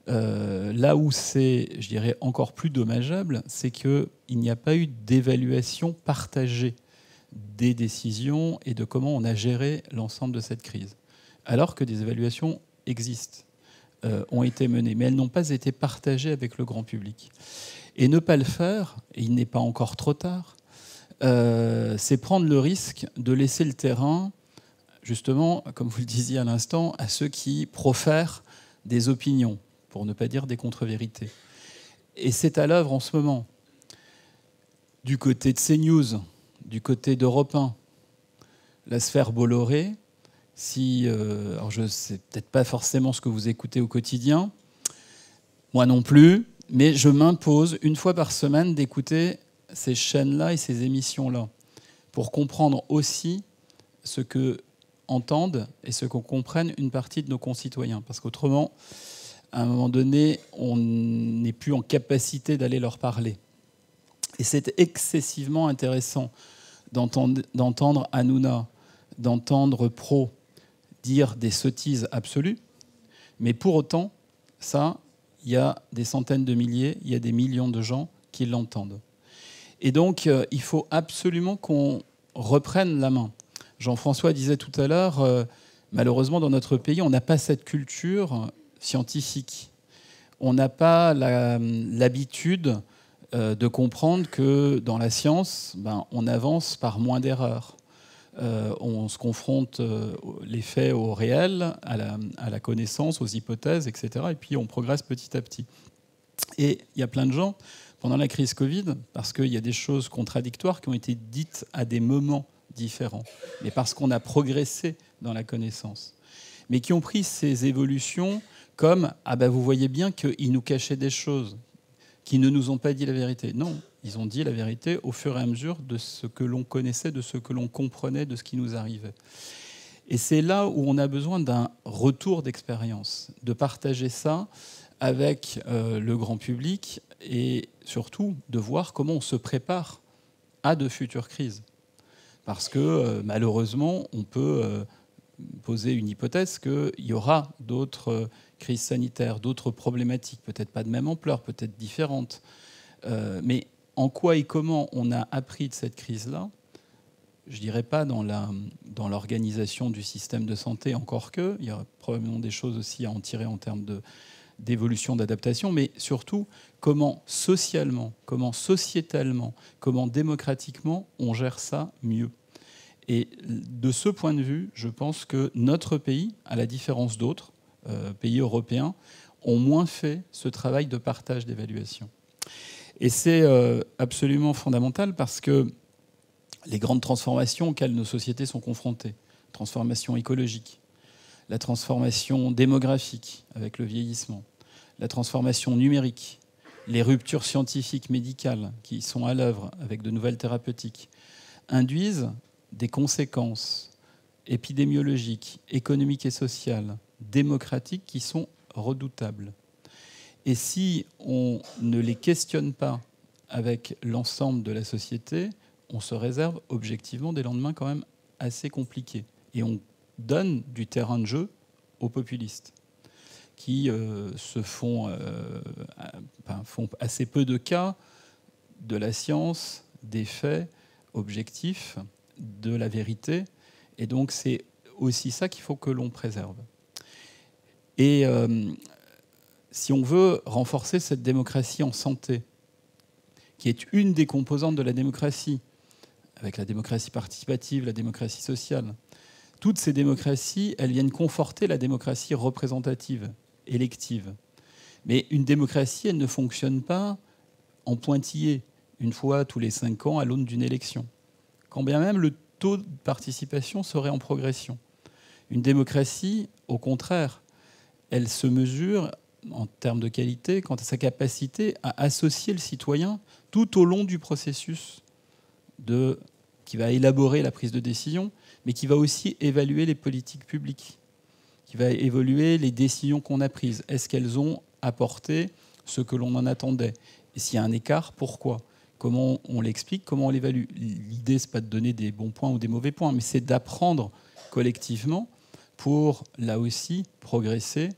là où c'est, je dirais, encore plus dommageable, c'est qu'il n'y a pas eu d'évaluation partagée des décisions et de comment on a géré l'ensemble de cette crise. Alors que des évaluations existent, ont été menées, mais elles n'ont pas été partagées avec le grand public. Et ne pas le faire, et il n'est pas encore trop tard, c'est prendre le risque de laisser le terrain, justement, comme vous le disiez à l'instant, à ceux qui profèrent des opinions, pour ne pas dire des contre-vérités. Et c'est à l'œuvre en ce moment. Du côté de CNews, du côté d'Europe 1, la sphère Bolloré, alors je ne sais peut-être pas forcément ce que vous écoutez au quotidien, moi non plus, mais je m'impose une fois par semaine d'écouter ces chaînes-là et ces émissions-là pour comprendre aussi ce que entendent et ce qu'on comprenne une partie de nos concitoyens. Parce qu'autrement, à un moment donné, on n'est plus en capacité d'aller leur parler. Et c'est excessivement intéressant d'entendre Hanouna, d'entendre Pro dire des sottises absolues, mais pour autant, ça, il y a des centaines de milliers, il y a des millions de gens qui l'entendent. Et donc, il faut absolument qu'on reprenne la main. Jean-François disait tout à l'heure, malheureusement, dans notre pays, on n'a pas cette culture scientifique. On n'a pas l'habitude de comprendre que dans la science, on avance par moins d'erreurs. On se confronte les faits au réel, à la connaissance, aux hypothèses, etc. Et puis on progresse petit à petit. Et il y a plein de gens, pendant la crise Covid, parce qu'il y a des choses contradictoires qui ont été dites à des moments différents, mais parce qu'on a progressé dans la connaissance, mais qui ont pris ces évolutions comme « Ah ben vous voyez bien qu'ils nous cachaient des choses, qu'ils ne nous ont pas dit la vérité ». Non, ils ont dit la vérité au fur et à mesure de ce que l'on connaissait, de ce que l'on comprenait, de ce qui nous arrivait. Et c'est là où on a besoin d'un retour d'expérience, de partager ça avec le grand public et surtout de voir comment on se prépare à de futures crises. Parce que malheureusement, on peut poser une hypothèse qu'il y aura d'autres crises sanitaires, d'autres problématiques, peut-être pas de même ampleur, peut-être différentes. Mais en quoi et comment on a appris de cette crise-là ? Je ne dirais pas dans l'organisation du système de santé, encore que, il y a probablement des choses aussi à en tirer en termes d'évolution, d'adaptation, mais surtout comment socialement, comment sociétalement, comment démocratiquement on gère ça mieux. Et de ce point de vue, je pense que notre pays, à la différence d'autres pays européens, ont moins fait ce travail de partage d'évaluation. Et c'est absolument fondamental parce que les grandes transformations auxquelles nos sociétés sont confrontées, transformation écologique, la transformation démographique avec le vieillissement, la transformation numérique, les ruptures scientifiques médicales qui sont à l'œuvre avec de nouvelles thérapeutiques, induisent des conséquences épidémiologiques, économiques et sociales, démocratiques qui sont redoutables. Et si on ne les questionne pas avec l'ensemble de la société, on se réserve objectivement des lendemains quand même assez compliqués. Et on donne du terrain de jeu aux populistes qui font assez peu de cas de la science, des faits objectifs, de la vérité. Et donc c'est aussi ça qu'il faut que l'on préserve. Et si on veut renforcer cette démocratie en santé, qui est une des composantes de la démocratie, avec la démocratie participative, la démocratie sociale, toutes ces démocraties, elles viennent conforter la démocratie représentative, élective. Mais une démocratie, elle ne fonctionne pas en pointillé, une fois tous les 5 ans à l'aune d'une élection. Quand bien même le taux de participation serait en progression. Une démocratie, au contraire, elle se mesure en termes de qualité quant à sa capacité à associer le citoyen tout au long du processus qui va élaborer la prise de décision, mais qui va aussi évaluer les politiques publiques, qui va évaluer les décisions qu'on a prises. Est-ce qu'elles ont apporté ce que l'on en attendait ? Et s'il y a un écart, pourquoi ? Comment on l'explique ? Comment on l'évalue ? L'idée, ce n'est pas de donner des bons points ou des mauvais points, mais c'est d'apprendre collectivement pour, là aussi, progresser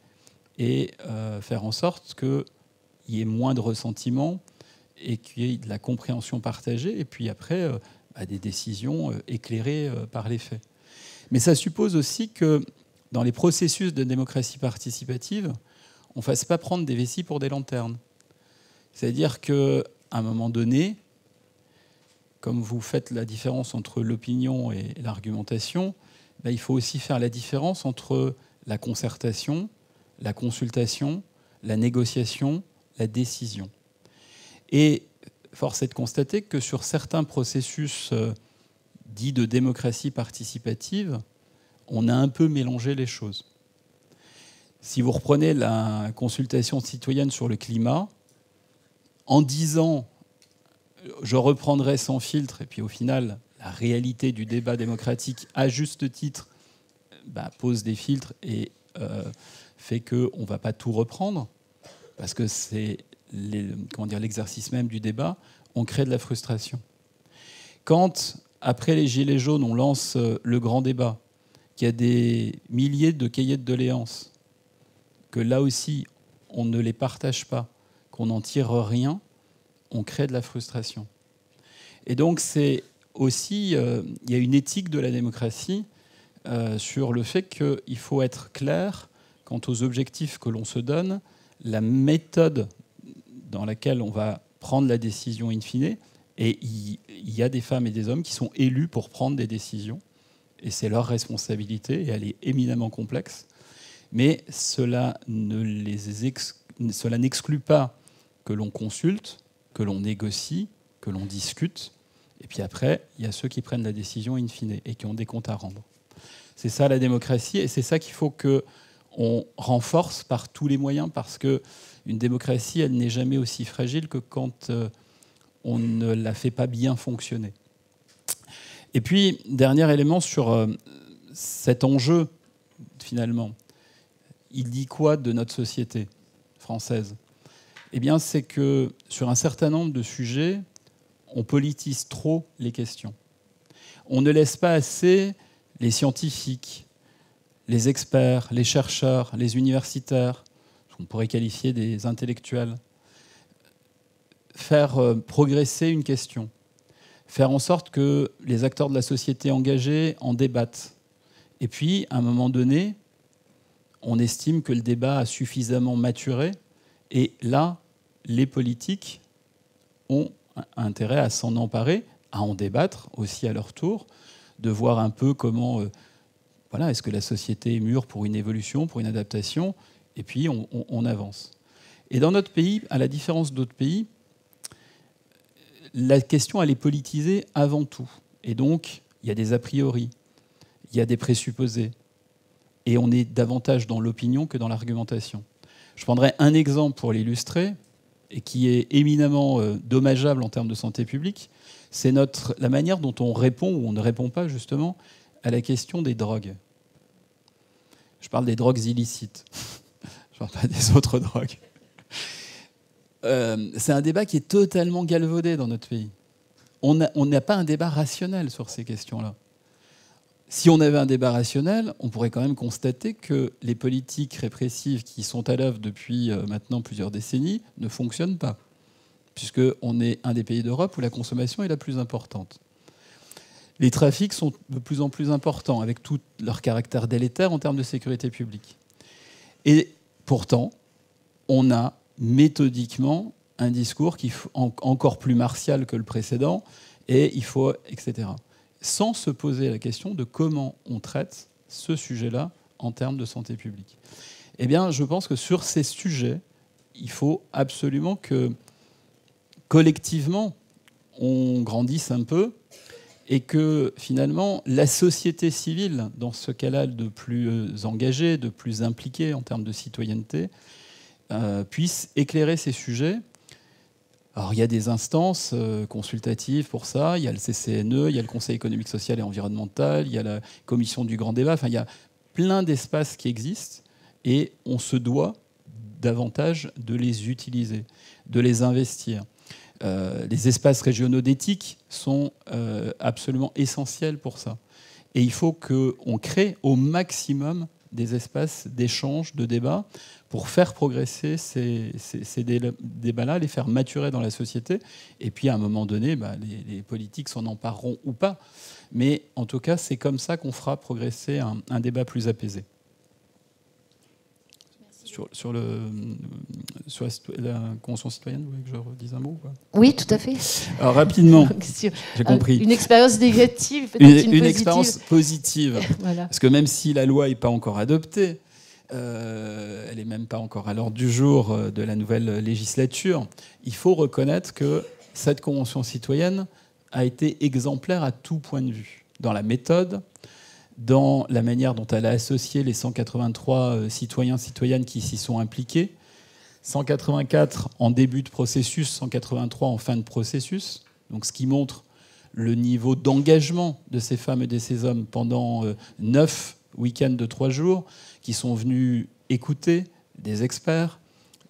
et faire en sorte qu'il y ait moins de ressentiment et qu'il y ait de la compréhension partagée, et puis après, des décisions éclairées par les faits. Mais ça suppose aussi que dans les processus de démocratie participative, on ne fasse pas prendre des vessies pour des lanternes. C'est-à-dire qu'à un moment donné, comme vous faites la différence entre l'opinion et l'argumentation, il faut aussi faire la différence entre la concertation, la consultation, la négociation, la décision. Et force est de constater que sur certains processus dits de démocratie participative, on a un peu mélangé les choses. Si vous reprenez la consultation citoyenne sur le climat, en disant « je reprendrai sans filtre », et puis au final, la réalité du débat démocratique, à juste titre, pose des filtres et fait qu'on ne va pas tout reprendre, parce que c'est l'exercice même du débat, on crée de la frustration. Quand, après les Gilets jaunes, on lance le grand débat, qu'il y a des milliers de cahiers de doléances, que là aussi, on ne les partage pas, qu'on n'en tire rien, on crée de la frustration. Et donc, c'est aussi, il y a une éthique de la démocratie sur le fait qu'il faut être clair quant aux objectifs que l'on se donne, la méthode dans laquelle on va prendre la décision in fine. Et il y a des femmes et des hommes qui sont élus pour prendre des décisions. Et c'est leur responsabilité, et elle est éminemment complexe. Mais cela n'exclut pas que l'on consulte, que l'on négocie, que l'on discute. Et puis après, il y a ceux qui prennent la décision in fine et qui ont des comptes à rendre. C'est ça la démocratie, et c'est ça qu'il faut qu'on renforce par tous les moyens, parce qu'une démocratie, elle n'est jamais aussi fragile que quand on ne la fait pas bien fonctionner. Et puis, dernier élément sur cet enjeu, finalement. Il dit quoi de notre société française ? Eh bien, c'est que sur un certain nombre de sujets, on politise trop les questions. On ne laisse pas assez les scientifiques, les experts, les chercheurs, les universitaires, ce qu'on pourrait qualifier des intellectuels, faire progresser une question, faire en sorte que les acteurs de la société engagés en débattent. Et puis, à un moment donné, on estime que le débat a suffisamment maturé, et là, les politiques ont intérêt à s'en emparer, à en débattre aussi à leur tour, de voir un peu comment, est-ce que la société est mûre pour une évolution, pour une adaptation, et puis on avance. Et dans notre pays, à la différence d'autres pays, la question, elle est politisée avant tout. Et donc, il y a des a priori, il y a des présupposés, et on est davantage dans l'opinion que dans l'argumentation. Je prendrai un exemple pour l'illustrer, et qui est éminemment dommageable en termes de santé publique, c'est la manière dont on répond, ou on ne répond pas justement, à la question des drogues. Je parle des drogues illicites. Je ne parle pas des autres drogues. C'est un débat qui est totalement galvaudé dans notre pays. On n'a pas un débat rationnel sur ces questions-là. Si on avait un débat rationnel, on pourrait quand même constater que les politiques répressives qui sont à l'œuvre depuis maintenant plusieurs décennies ne fonctionnent pas, puisqu'on est un des pays d'Europe où la consommation est la plus importante. Les trafics sont de plus en plus importants, avec tout leur caractère délétère en termes de sécurité publique. Et pourtant, on a méthodiquement un discours qui est encore plus martial que le précédent, et il faut, etc., sans se poser la question de comment on traite ce sujet-là en termes de santé publique. Eh bien, je pense que sur ces sujets, il faut absolument que, collectivement, on grandisse un peu et que, finalement, la société civile, dans ce cas-là de plus engagée, de plus impliquée en termes de citoyenneté, puisse éclairer ces sujets. Alors, il y a des instances consultatives pour ça, il y a le CCNE, il y a le Conseil économique, social et environnemental, il y a la commission du grand débat, enfin, il y a plein d'espaces qui existent et on se doit davantage de les utiliser, de les investir. Les espaces régionaux d'éthique sont absolument essentiels pour ça. Et il faut qu'on crée au maximum des espaces d'échange, de débat, pour faire progresser ces débats-là, les faire maturer dans la société. Et puis, à un moment donné, les politiques s'en empareront ou pas. Mais en tout cas, c'est comme ça qu'on fera progresser un débat plus apaisé. Sur la Convention citoyenne, vous voulez que je redise un mot ou pas ? Oui, tout à fait. Alors, rapidement, j'ai compris. Une expérience négative, peut-être une expérience positive. Voilà. Parce que même si la loi n'est pas encore adoptée, elle n'est même pas encore à l'ordre du jour de la nouvelle législature, il faut reconnaître que cette Convention citoyenne a été exemplaire à tout point de vue, dans la méthode, dans la manière dont elle a associé les 183 citoyens, citoyennes qui s'y sont impliqués, 184 en début de processus, 183 en fin de processus, donc ce qui montre le niveau d'engagement de ces femmes et de ces hommes pendant 9 week-ends de 3 jours, qui sont venus écouter des experts,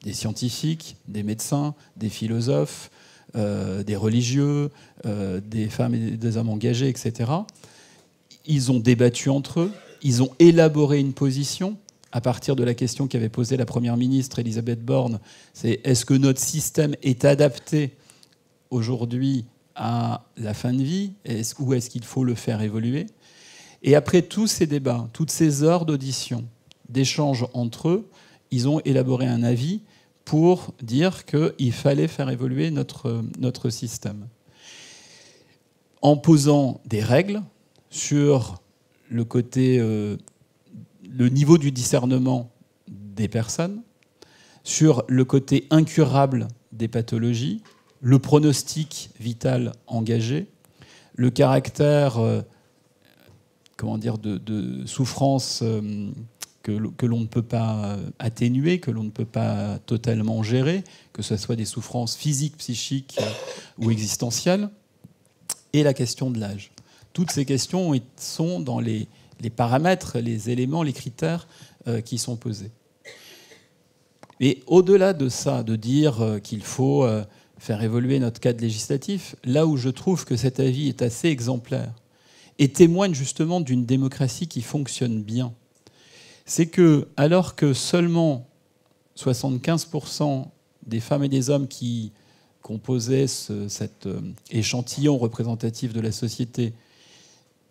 des scientifiques, des médecins, des philosophes, des religieux, des femmes et des hommes engagés, etc. Ils ont débattu entre eux, ils ont élaboré une position à partir de la question qu'avait posée la Première ministre Elisabeth Borne, c'est est-ce que notre système est adapté aujourd'hui à la fin de vie, ou est-ce qu'il faut le faire évoluer? Et après tous ces débats, toutes ces heures d'audition, d'échanges entre eux, ils ont élaboré un avis pour dire qu'il fallait faire évoluer notre système. En posant des règles sur le côté, le niveau du discernement des personnes, sur le côté incurable des pathologies, le pronostic vital engagé, le caractère de souffrance que l'on ne peut pas atténuer, que l'on ne peut pas totalement gérer, que ce soit des souffrances physiques, psychiques ou existentielles, et la question de l'âge. Toutes ces questions sont dans les paramètres, les éléments, les critères qui sont posés. Et au-delà de ça, de dire qu'il faut faire évoluer notre cadre législatif, là où je trouve que cet avis est assez exemplaire et témoigne justement d'une démocratie qui fonctionne bien, c'est que, alors que seulement 75% des femmes et des hommes qui composaient cet échantillon représentatif de la société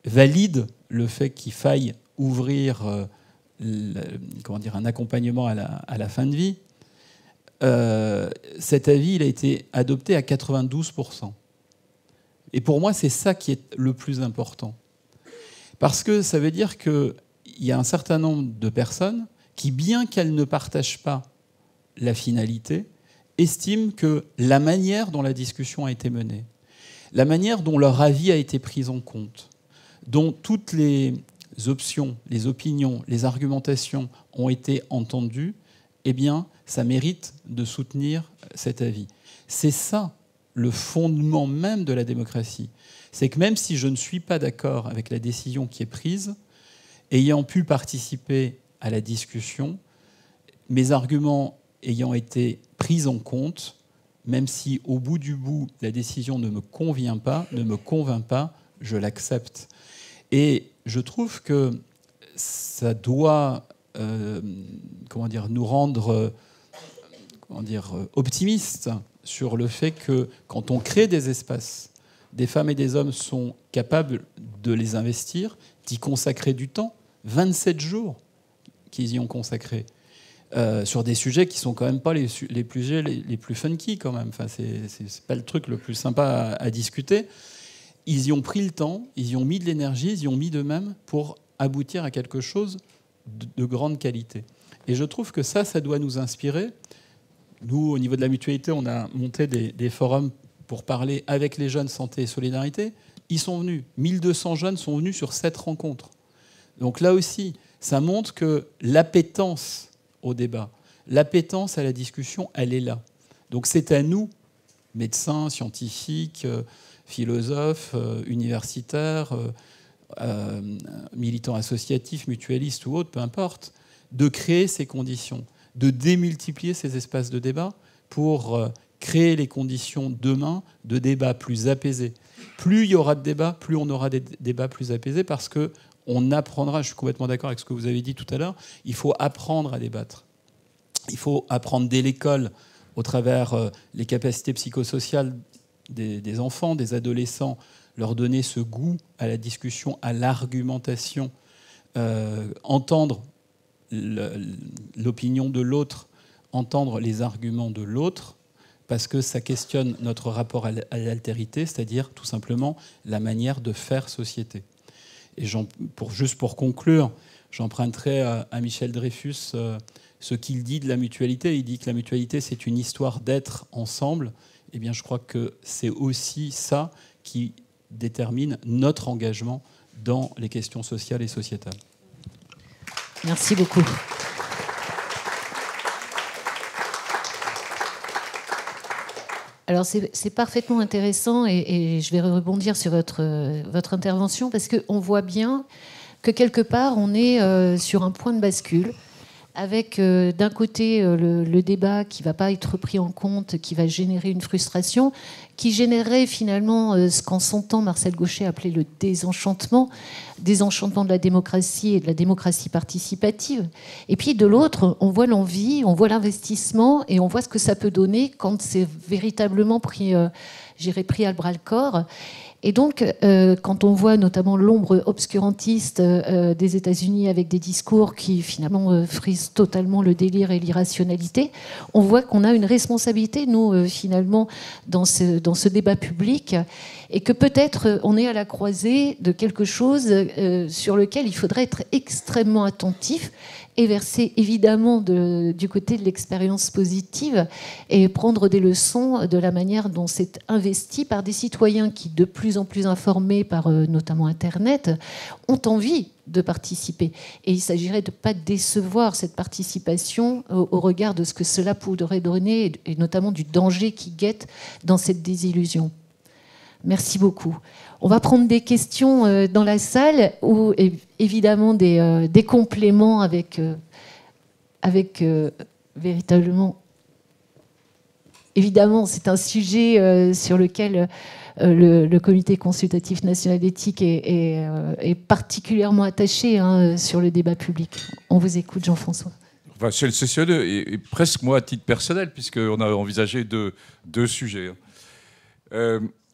valident le fait qu'il faille ouvrir un accompagnement à la fin de vie, cet avis il a été adopté à 92%. Et pour moi, c'est ça qui est le plus important. Parce que ça veut dire qu'il y a un certain nombre de personnes qui, bien qu'elles ne partagent pas la finalité, estiment que la manière dont la discussion a été menée, la manière dont leur avis a été pris en compte, dont toutes les options, les opinions, les argumentations ont été entendues, eh bien, ça mérite de soutenir cet avis. C'est ça le fondement même de la démocratie. C'est que même si je ne suis pas d'accord avec la décision qui est prise, ayant pu participer à la discussion, mes arguments ayant été pris en compte, même si au bout du bout, la décision ne me convient pas, ne me convainc pas, je l'accepte. Et je trouve que ça doit nous rendre optimistes sur le fait que quand on crée des espaces, des femmes et des hommes sont capables de les investir, d'y consacrer du temps, 27 jours qu'ils y ont consacré, sur des sujets qui sont quand même pas les plus funky quand même. Enfin, c'est pas le truc le plus sympa à discuter. Ils y ont pris le temps, ils y ont mis de l'énergie, ils y ont mis d'eux-mêmes pour aboutir à quelque chose de grande qualité. Et je trouve que ça doit nous inspirer. Nous, au niveau de la mutualité, on a monté des forums pour parler avec les jeunes santé et solidarité. Ils sont venus. 1200 jeunes sont venus sur 7 rencontres. Donc là aussi, ça montre que l'appétence au débat, l'appétence à la discussion, elle est là. Donc c'est à nous, médecins, scientifiques, philosophes, universitaires, militants associatifs, mutualistes ou autres, peu importe, de créer ces conditions, de démultiplier ces espaces de débat pour créer les conditions demain de débats plus apaisés. Plus il y aura de débats, plus on aura des débats plus apaisés, parce qu'on apprendra, je suis complètement d'accord avec ce que vous avez dit tout à l'heure, il faut apprendre à débattre. Il faut apprendre dès l'école, au travers les capacités psychosociales des enfants, des adolescents, leur donner ce goût à la discussion, à l'argumentation, entendre l'opinion de l'autre, entendre les arguments de l'autre, parce que ça questionne notre rapport à l'altérité, c'est-à-dire tout simplement la manière de faire société. Et juste pour conclure, j'emprunterai à Michel Dreyfus ce qu'il dit de la mutualité. Il dit que la mutualité, c'est une histoire d'être ensemble. Eh bien, je crois que c'est aussi ça qui détermine notre engagement dans les questions sociales et sociétales. Merci beaucoup. Alors c'est parfaitement intéressant et je vais rebondir sur votre intervention parce qu'on voit bien que quelque part on est sur un point de bascule avec d'un côté le débat qui ne va pas être pris en compte, qui va générer une frustration, qui générerait finalement ce qu'en son temps Marcel Gauchet appelait le désenchantement de la démocratie et de la démocratie participative. Et puis de l'autre, on voit l'envie, on voit l'investissement et on voit ce que ça peut donner quand c'est véritablement pris à bras-le-corps. Et donc, quand on voit notamment l'ombre obscurantiste des États-Unis avec des discours qui finalement frisent totalement le délire et l'irrationalité, on voit qu'on a une responsabilité, nous, finalement, dans ce débat public, et que peut-être on est à la croisée de quelque chose sur lequel il faudrait être extrêmement attentif et verser évidemment du côté de l'expérience positive et prendre des leçons de la manière dont c'est investi par des citoyens qui, de plus en plus informés par notamment Internet, ont envie de participer. Et il s'agirait de ne pas décevoir cette participation au regard de ce que cela pourrait donner et notamment du danger qui guette dans cette désillusion. Merci beaucoup. On va prendre des questions dans la salle ou évidemment des compléments avec véritablement... Évidemment, c'est un sujet sur lequel le Comité consultatif national d'éthique est particulièrement attaché sur le débat public. On vous écoute, Jean-François. Enfin, chez le CCNE, et presque moi à titre personnel, puisqu'on a envisagé deux sujets.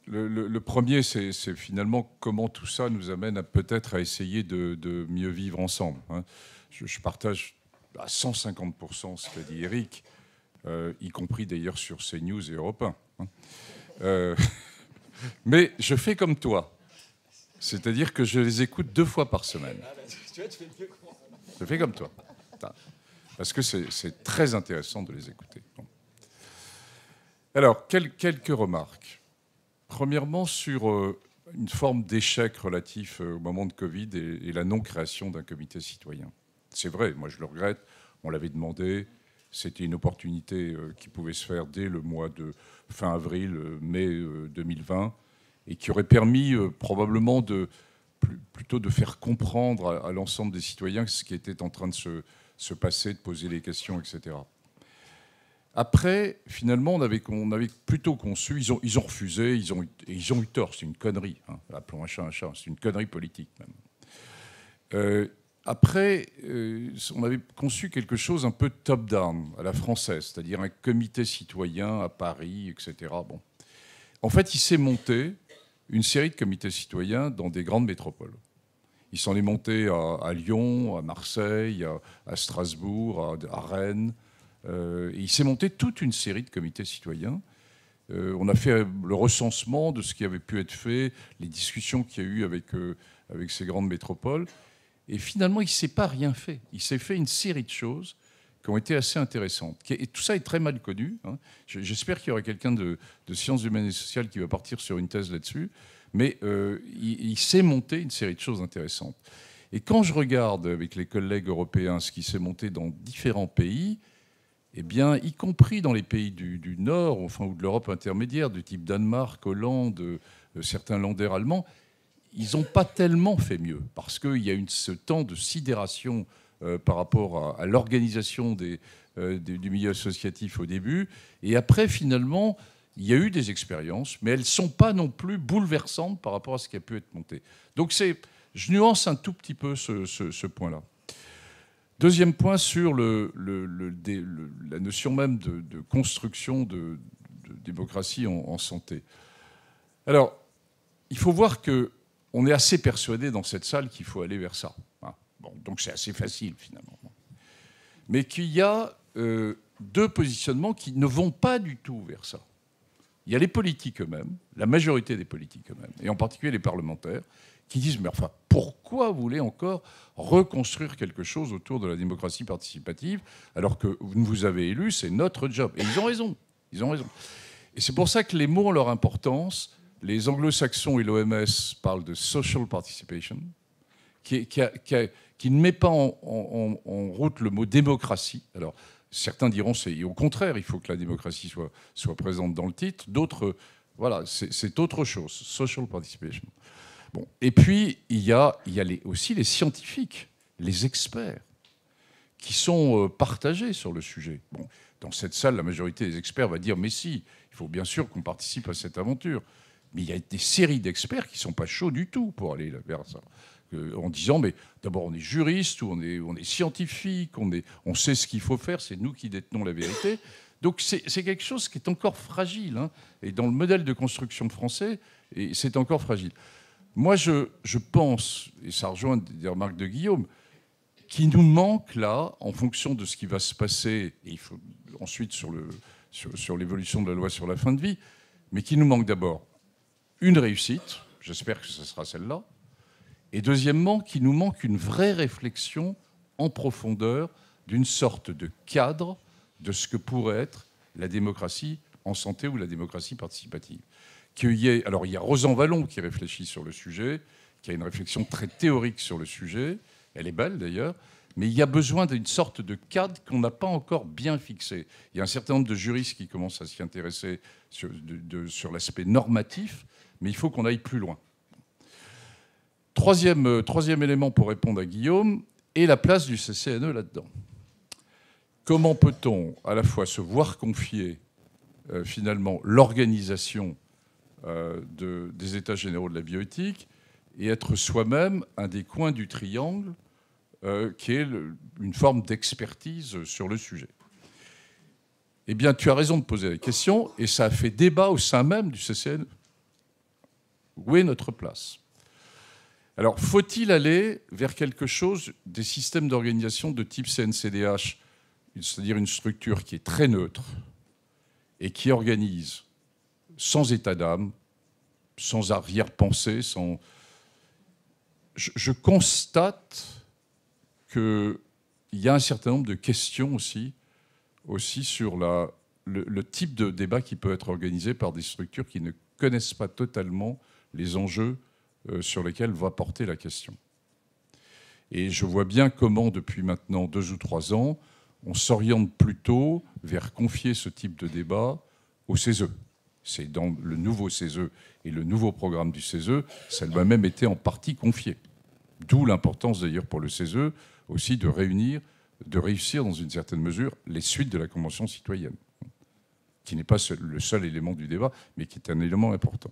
Le premier, c'est finalement comment tout ça nous amène peut-être à essayer de mieux vivre ensemble. Je partage à 150% ce qu'a dit Éric, y compris d'ailleurs sur CNews et Europe 1. Mais je fais comme toi. C'est-à-dire que je les écoute 2 fois par semaine. Je fais comme toi. Parce que c'est très intéressant de les écouter. Alors, quelques remarques. Premièrement, sur une forme d'échec relatif au moment de Covid et la non-création d'un comité citoyen. C'est vrai, moi je le regrette, on l'avait demandé, c'était une opportunité qui pouvait se faire dès le mois de fin avril, mai 2020, et qui aurait permis probablement plutôt de faire comprendre à l'ensemble des citoyens ce qui était en train de se passer, de poser les questions, etc. Après, finalement, on avait plutôt conçu, ils ont refusé, ils ont eu tort, c'est une connerie, appelons un chat, c'est une connerie politique même. Après, on avait conçu quelque chose un peu top-down, à la française, c'est-à-dire un comité citoyen à Paris, etc. Bon. En fait, il s'est monté une série de comités citoyens dans des grandes métropoles. Il s'en est monté à Lyon, à Marseille, à Strasbourg, à Rennes. Et il s'est monté toute une série de comités citoyens. On a fait le recensement de ce qui avait pu être fait, les discussions qu'il y a eu avec ces grandes métropoles. Et finalement, il ne s'est pas rien fait. Il s'est fait une série de choses qui ont été assez intéressantes. Et tout ça est très mal connu. J'espère qu'il y aura quelqu'un de sciences humaines et sociales qui va partir sur une thèse là-dessus. Mais il s'est monté une série de choses intéressantes. Et quand je regarde avec les collègues européens ce qui s'est monté dans différents pays, eh bien, y compris dans les pays du Nord, enfin, ou de l'Europe intermédiaire, du type Danemark, Hollande, certains Länder allemands, ils n'ont pas tellement fait mieux, parce qu'il y a eu ce temps de sidération par rapport à l'organisation du milieu associatif au début, et après, finalement, il y a eu des expériences, mais elles ne sont pas non plus bouleversantes par rapport à ce qui a pu être monté. Donc, je nuance un tout petit peu ce point-là. Deuxième point sur la notion même de construction de démocratie en santé. Alors, il faut voir qu'on est assez persuadé dans cette salle qu'il faut aller vers ça. Bon, donc c'est assez facile finalement. Mais qu'il y a 2 positionnements qui ne vont pas du tout vers ça. Il y a les politiques eux-mêmes, la majorité des politiques eux-mêmes, et en particulier les parlementaires, qui disent « Mais enfin, pourquoi vous voulez encore reconstruire quelque chose autour de la démocratie participative alors que vous nous avez élus, c'est notre job ?» Et ils ont raison. Ils ont raison. Et c'est pour ça que les mots ont leur importance. Les anglo-saxons et l'OMS parlent de « social participation », qui ne met pas en route le mot « démocratie ». Alors, certains diront c'est au contraire, il faut que la démocratie soit présente dans le titre. D'autres, voilà, c'est autre chose, « social participation ». Bon. Et puis, il y a aussi les scientifiques, les experts, qui sont partagés sur le sujet. Bon, dans cette salle, la majorité des experts va dire « mais si, il faut bien sûr qu'on participe à cette aventure ». Mais il y a des séries d'experts qui ne sont pas chauds du tout pour aller vers ça. En disant, mais d'abord on est juriste, ou on est scientifique, on sait ce qu'il faut faire, c'est nous qui détenons la vérité. Donc c'est quelque chose qui est encore fragile. Hein, et dans le modèle de construction français, c'est encore fragile. Moi, je pense, et ça rejoint des remarques de Guillaume, qu'il nous manque là, en fonction de ce qui va se passer, et il faut ensuite sur l'évolution de la loi sur la fin de vie, mais qu'il nous manque d'abord une réussite, j'espère que ce sera celle-là, et deuxièmement, qu'il nous manque une vraie réflexion en profondeur d'une sorte de cadre de ce que pourrait être la démocratie en santé ou la démocratie participative. Alors, il y a Rosan Vallon qui réfléchit sur le sujet, qui a une réflexion très théorique sur le sujet, elle est belle d'ailleurs, mais il y a besoin d'une sorte de cadre qu'on n'a pas encore bien fixé. Il y a un certain nombre de juristes qui commencent à s'y intéresser sur l'aspect normatif, mais il faut qu'on aille plus loin. Troisième élément pour répondre à Guillaume, et la place du CCNE là-dedans. Comment peut-on à la fois se voir confier finalement l'organisation des États généraux de la bioéthique et être soi-même un des coins du triangle qui est une forme d'expertise sur le sujet? Eh bien, tu as raison de poser la question, et ça a fait débat au sein même du CCNE. Où est notre place? Alors, faut-il aller vers quelque chose des systèmes d'organisation de type CNCDH, c'est-à-dire une structure qui est très neutre et qui organise sans état d'âme, sans arrière-pensée, sans... Je constate qu'il y a un certain nombre de questions aussi sur le type de débat qui peut être organisé par des structures qui ne connaissent pas totalement les enjeux sur lesquels va porter la question. Et je vois bien comment, depuis maintenant 2 ou 3 ans, on s'oriente plutôt vers confier ce type de débat au CESE. C'est dans le nouveau CESE et le nouveau programme du CESE, ça m'a même été en partie confié. D'où l'importance d'ailleurs pour le CESE aussi de réussir dans une certaine mesure les suites de la Convention citoyenne, qui n'est pas le seul élément du débat, mais qui est un élément important.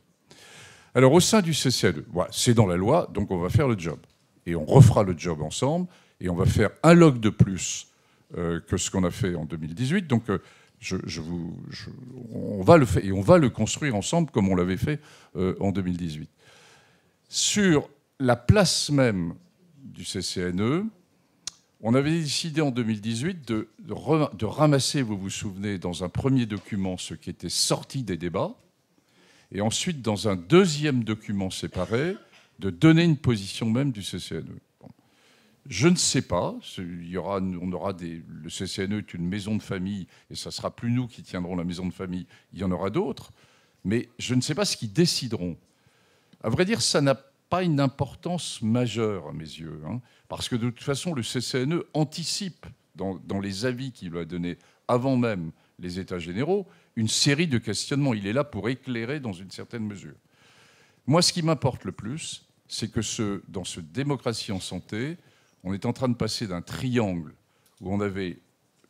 Alors au sein du CCNE, voilà, c'est dans la loi, donc on va faire le job. Et on refera le job ensemble, et on va faire un log de plus que ce qu'on a fait en 2018. Donc on va le faire, et on va le construire ensemble comme on l'avait fait en 2018. Sur la place même du CCNE, on avait décidé en 2018 de ramasser, vous vous souvenez, dans un premier document ce qui était sorti des débats, et ensuite, dans un deuxième document séparé, de donner une position même du CCNE. Bon. Je ne sais pas, le CCNE est une maison de famille, et ça ne sera plus nous qui tiendrons la maison de famille, il y en aura d'autres, mais je ne sais pas ce qu'ils décideront. À vrai dire, ça n'a pas une importance majeure à mes yeux, hein, parce que de toute façon, le CCNE anticipe, dans les avis qu'il a donnés avant même les États généraux, une série de questionnements. Il est là pour éclairer dans une certaine mesure. Moi, ce qui m'importe le plus, c'est que dans ce démocratie en santé, on est en train de passer d'un triangle où on avait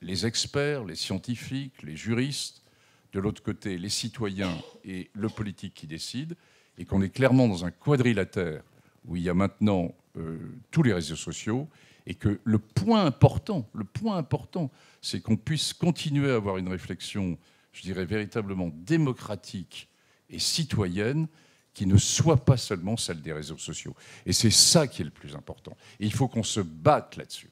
les experts, les scientifiques, les juristes, de l'autre côté, les citoyens et le politique qui décide, et qu'on est clairement dans un quadrilatère où il y a maintenant tous les réseaux sociaux, et que le point important, c'est qu'on puisse continuer à avoir une réflexion, je dirais, véritablement démocratique et citoyenne, qui ne soit pas seulement celle des réseaux sociaux. Et c'est ça qui est le plus important. Et il faut qu'on se batte là-dessus.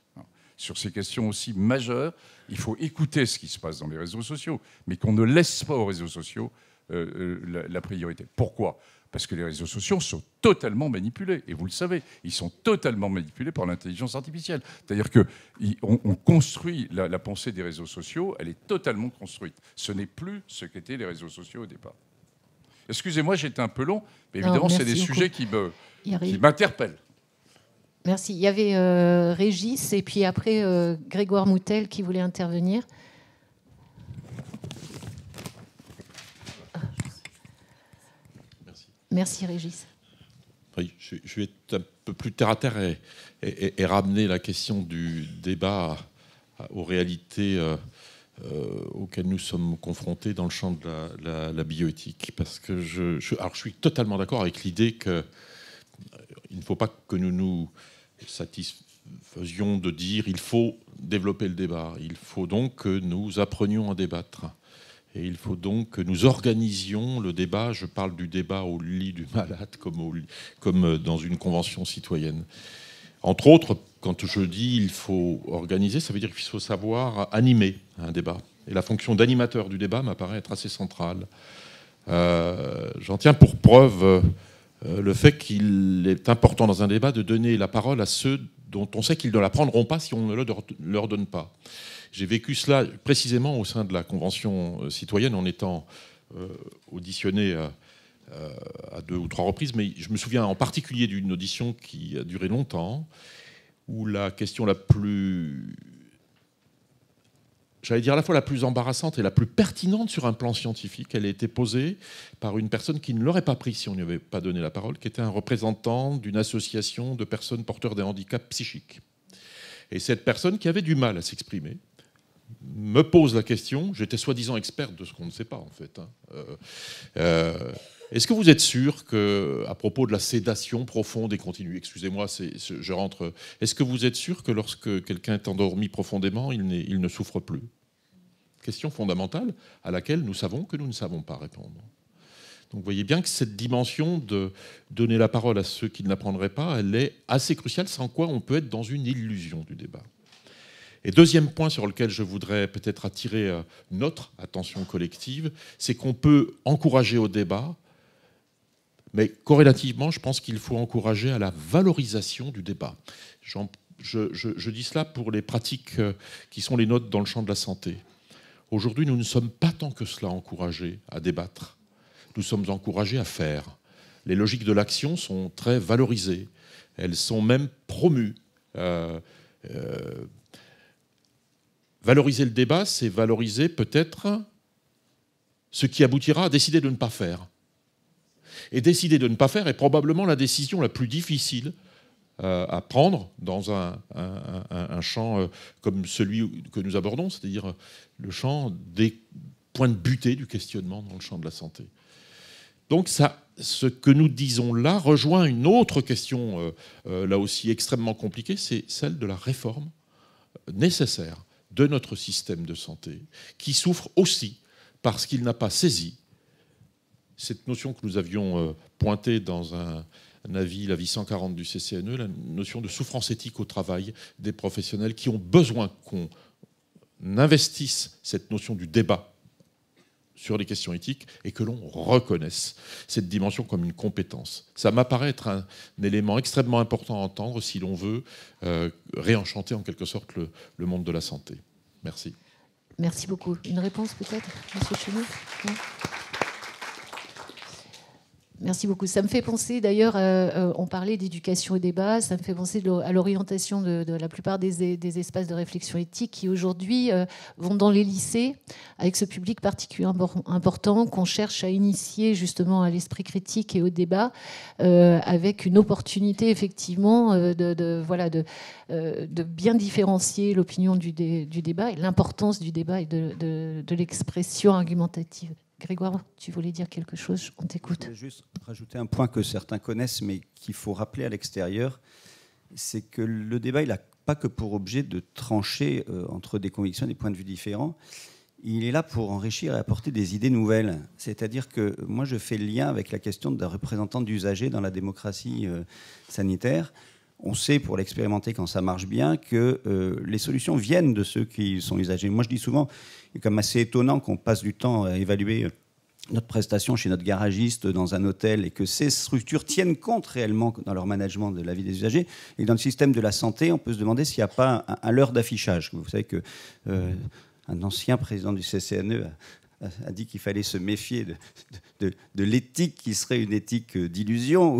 Sur ces questions aussi majeures, il faut écouter ce qui se passe dans les réseaux sociaux, mais qu'on ne laisse pas aux réseaux sociaux la priorité. Pourquoi ? Parce que les réseaux sociaux sont totalement manipulés. Et vous le savez, ils sont totalement manipulés par l'intelligence artificielle. C'est-à-dire qu'on construit la pensée des réseaux sociaux, elle est totalement construite. Ce n'est plus ce qu'étaient les réseaux sociaux au départ. Excusez-moi, j'étais un peu long, mais évidemment, c'est des sujets qui m'interpellent. Merci. Il y avait Régis et puis après Grégoire Moutel qui voulait intervenir. Merci Régis. Oui, je vais être un peu plus terre à terre et ramener la question du débat aux réalités auxquelles nous sommes confrontés dans le champ de la bioéthique. Parce que je suis totalement d'accord avec l'idée qu'il ne faut pas que nous nous satisfaisions de dire il faut développer le débat. Il faut donc que nous apprenions à débattre. Et il faut donc que nous organisions le débat. Je parle du débat au lit du malade, comme dans une convention citoyenne. Entre autres, quand je dis il faut organiser, ça veut dire qu'il faut savoir animer un débat. Et la fonction d'animateur du débat m'apparaît être assez centrale. J'en tiens pour preuve le fait qu'il est important dans un débat de donner la parole à ceux dont on sait qu'ils ne la prendront pas si on ne leur donne pas. J'ai vécu cela précisément au sein de la Convention citoyenne en étant auditionné à 2 ou 3 reprises, mais je me souviens en particulier d'une audition qui a duré longtemps, où la question la plus, j'allais dire à la fois la plus embarrassante et la plus pertinente sur un plan scientifique, elle a été posée par une personne qui ne l'aurait pas pris si on ne lui avait pas donné la parole, qui était un représentant d'une association de personnes porteurs d'un handicap psychique. Et cette personne qui avait du mal à s'exprimer me pose la question, j'étais soi-disant experte de ce qu'on ne sait pas en fait. Est-ce que vous êtes sûr qu'à propos de la sédation profonde et continue, excusez-moi, je rentre, est-ce que vous êtes sûr que lorsque quelqu'un est endormi profondément, il ne souffre plus? Question fondamentale à laquelle nous savons que nous ne savons pas répondre. Donc vous voyez bien que cette dimension de donner la parole à ceux qui ne la prendraient pas, elle est assez cruciale, sans quoi on peut être dans une illusion du débat. Et deuxième point sur lequel je voudrais peut-être attirer notre attention collective, c'est qu'on peut encourager au débat, mais corrélativement, je pense qu'il faut encourager à la valorisation du débat. Je dis cela pour les pratiques qui sont les nôtres dans le champ de la santé. Aujourd'hui, nous ne sommes pas tant que cela encouragés à débattre. Nous sommes encouragés à faire. Les logiques de l'action sont très valorisées. Elles sont même promues. Valoriser le débat, c'est valoriser peut-être ce qui aboutira à décider de ne pas faire. Et décider de ne pas faire est probablement la décision la plus difficile à prendre dans un champ comme celui que nous abordons, c'est-à-dire le champ des points de butée du questionnement dans le champ de la santé. Donc ce que nous disons là rejoint une autre question, là aussi extrêmement compliquée, c'est celle de la réforme nécessaire de notre système de santé, qui souffre aussi parce qu'il n'a pas saisi cette notion que nous avions pointée dans un avis, l'avis 140 du CCNE, la notion de souffrance éthique au travail des professionnels qui ont besoin qu'on investisse cette notion du débat sur les questions éthiques et que l'on reconnaisse cette dimension comme une compétence. Ça m'apparaît être un élément extrêmement important à entendre si l'on veut réenchanter en quelque sorte le monde de la santé. Merci. Merci beaucoup. Une réponse peut-être, M. Chenot ? Non ? Merci beaucoup. Ça me fait penser, d'ailleurs, on parlait d'éducation et débat, ça me fait penser à l'orientation de la plupart des espaces de réflexion éthique qui, aujourd'hui, vont dans les lycées, avec ce public particulièrement important qu'on cherche à initier justement à l'esprit critique et au débat, avec une opportunité, effectivement, de bien différencier l'opinion du débat et l'importance du débat et de l'expression argumentative. Grégoire, tu voulais dire quelque chose? On t'écoute. Je voulais juste rajouter un point que certains connaissent, mais qu'il faut rappeler à l'extérieur, c'est que le débat, il n'a pas que pour objet de trancher entre des convictions et des points de vue différents. Il est là pour enrichir et apporter des idées nouvelles. C'est-à-dire que moi, je fais le lien avec la question d'un représentant d'usager dans la démocratie sanitaire. On sait, pour l'expérimenter quand ça marche bien, que les solutions viennent de ceux qui sont usagers. Moi, je dis souvent, c'est comme assez étonnant qu'on passe du temps à évaluer notre prestation chez notre garagiste dans un hôtel et que ces structures tiennent compte réellement dans leur management de la vie des usagers. Et dans le système de la santé, on peut se demander s'il n'y a pas un leurre d'affichage. Vous savez qu'un ancien président du CCNE a dit qu'il fallait se méfier de l'éthique qui serait une éthique d'illusion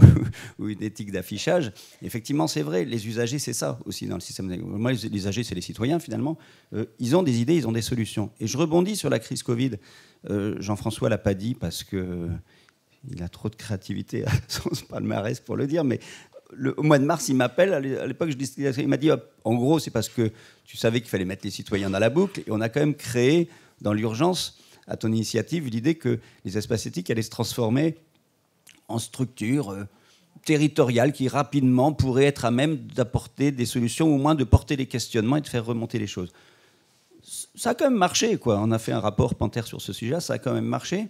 ou une éthique d'affichage. Effectivement, c'est vrai, les usagers, c'est ça aussi dans le système. Moi, les usagers, c'est les citoyens, finalement. Ils ont des idées, ils ont des solutions. Et je rebondis sur la crise Covid. Jean-François ne l'a pas dit parce qu'il a trop de créativité à son palmarès pour le dire, mais au mois de mars, il m'appelle. À l'époque, il m'a dit, en gros, c'est parce que tu savais qu'il fallait mettre les citoyens dans la boucle. Et on a quand même créé, dans l'urgence, à ton initiative, l'idée que les espaces éthiques allaient se transformer en structures territoriales qui, rapidement, pourraient être à même d'apporter des solutions, ou au moins de porter les questionnements et de faire remonter les choses. Ça a quand même marché, quoi. On a fait un rapport Panthère sur ce sujet, ça a quand même marché.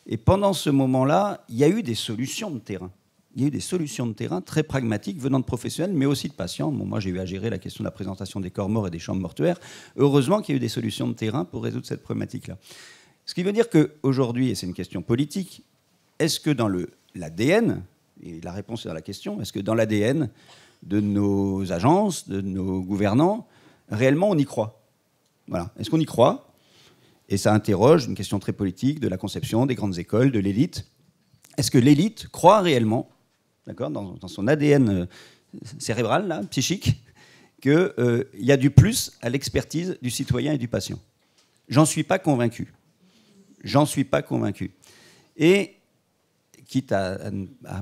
Et pendant ce moment-là, il y a eu des solutions de terrain. Il y a eu des solutions de terrain très pragmatiques venant de professionnels, mais aussi de patients. Bon, moi, j'ai eu à gérer la question de la présentation des corps morts et des chambres mortuaires. Heureusement qu'il y a eu des solutions de terrain pour résoudre cette problématique-là. Ce qui veut dire qu'aujourd'hui, et c'est une question politique, est-ce que dans l'ADN, et la réponse est dans la question, est-ce que dans l'ADN de nos agences, de nos gouvernants, réellement on y croit? Voilà. Est-ce qu'on y croit? Et ça interroge une question très politique de la conception des grandes écoles, de l'élite. Est-ce que l'élite croit réellement, d'accord, dans son ADN cérébral, là, psychique, qu'il y a du plus à l'expertise du citoyen et du patient? J'en suis pas convaincu. J'en suis pas convaincu. Et, quitte à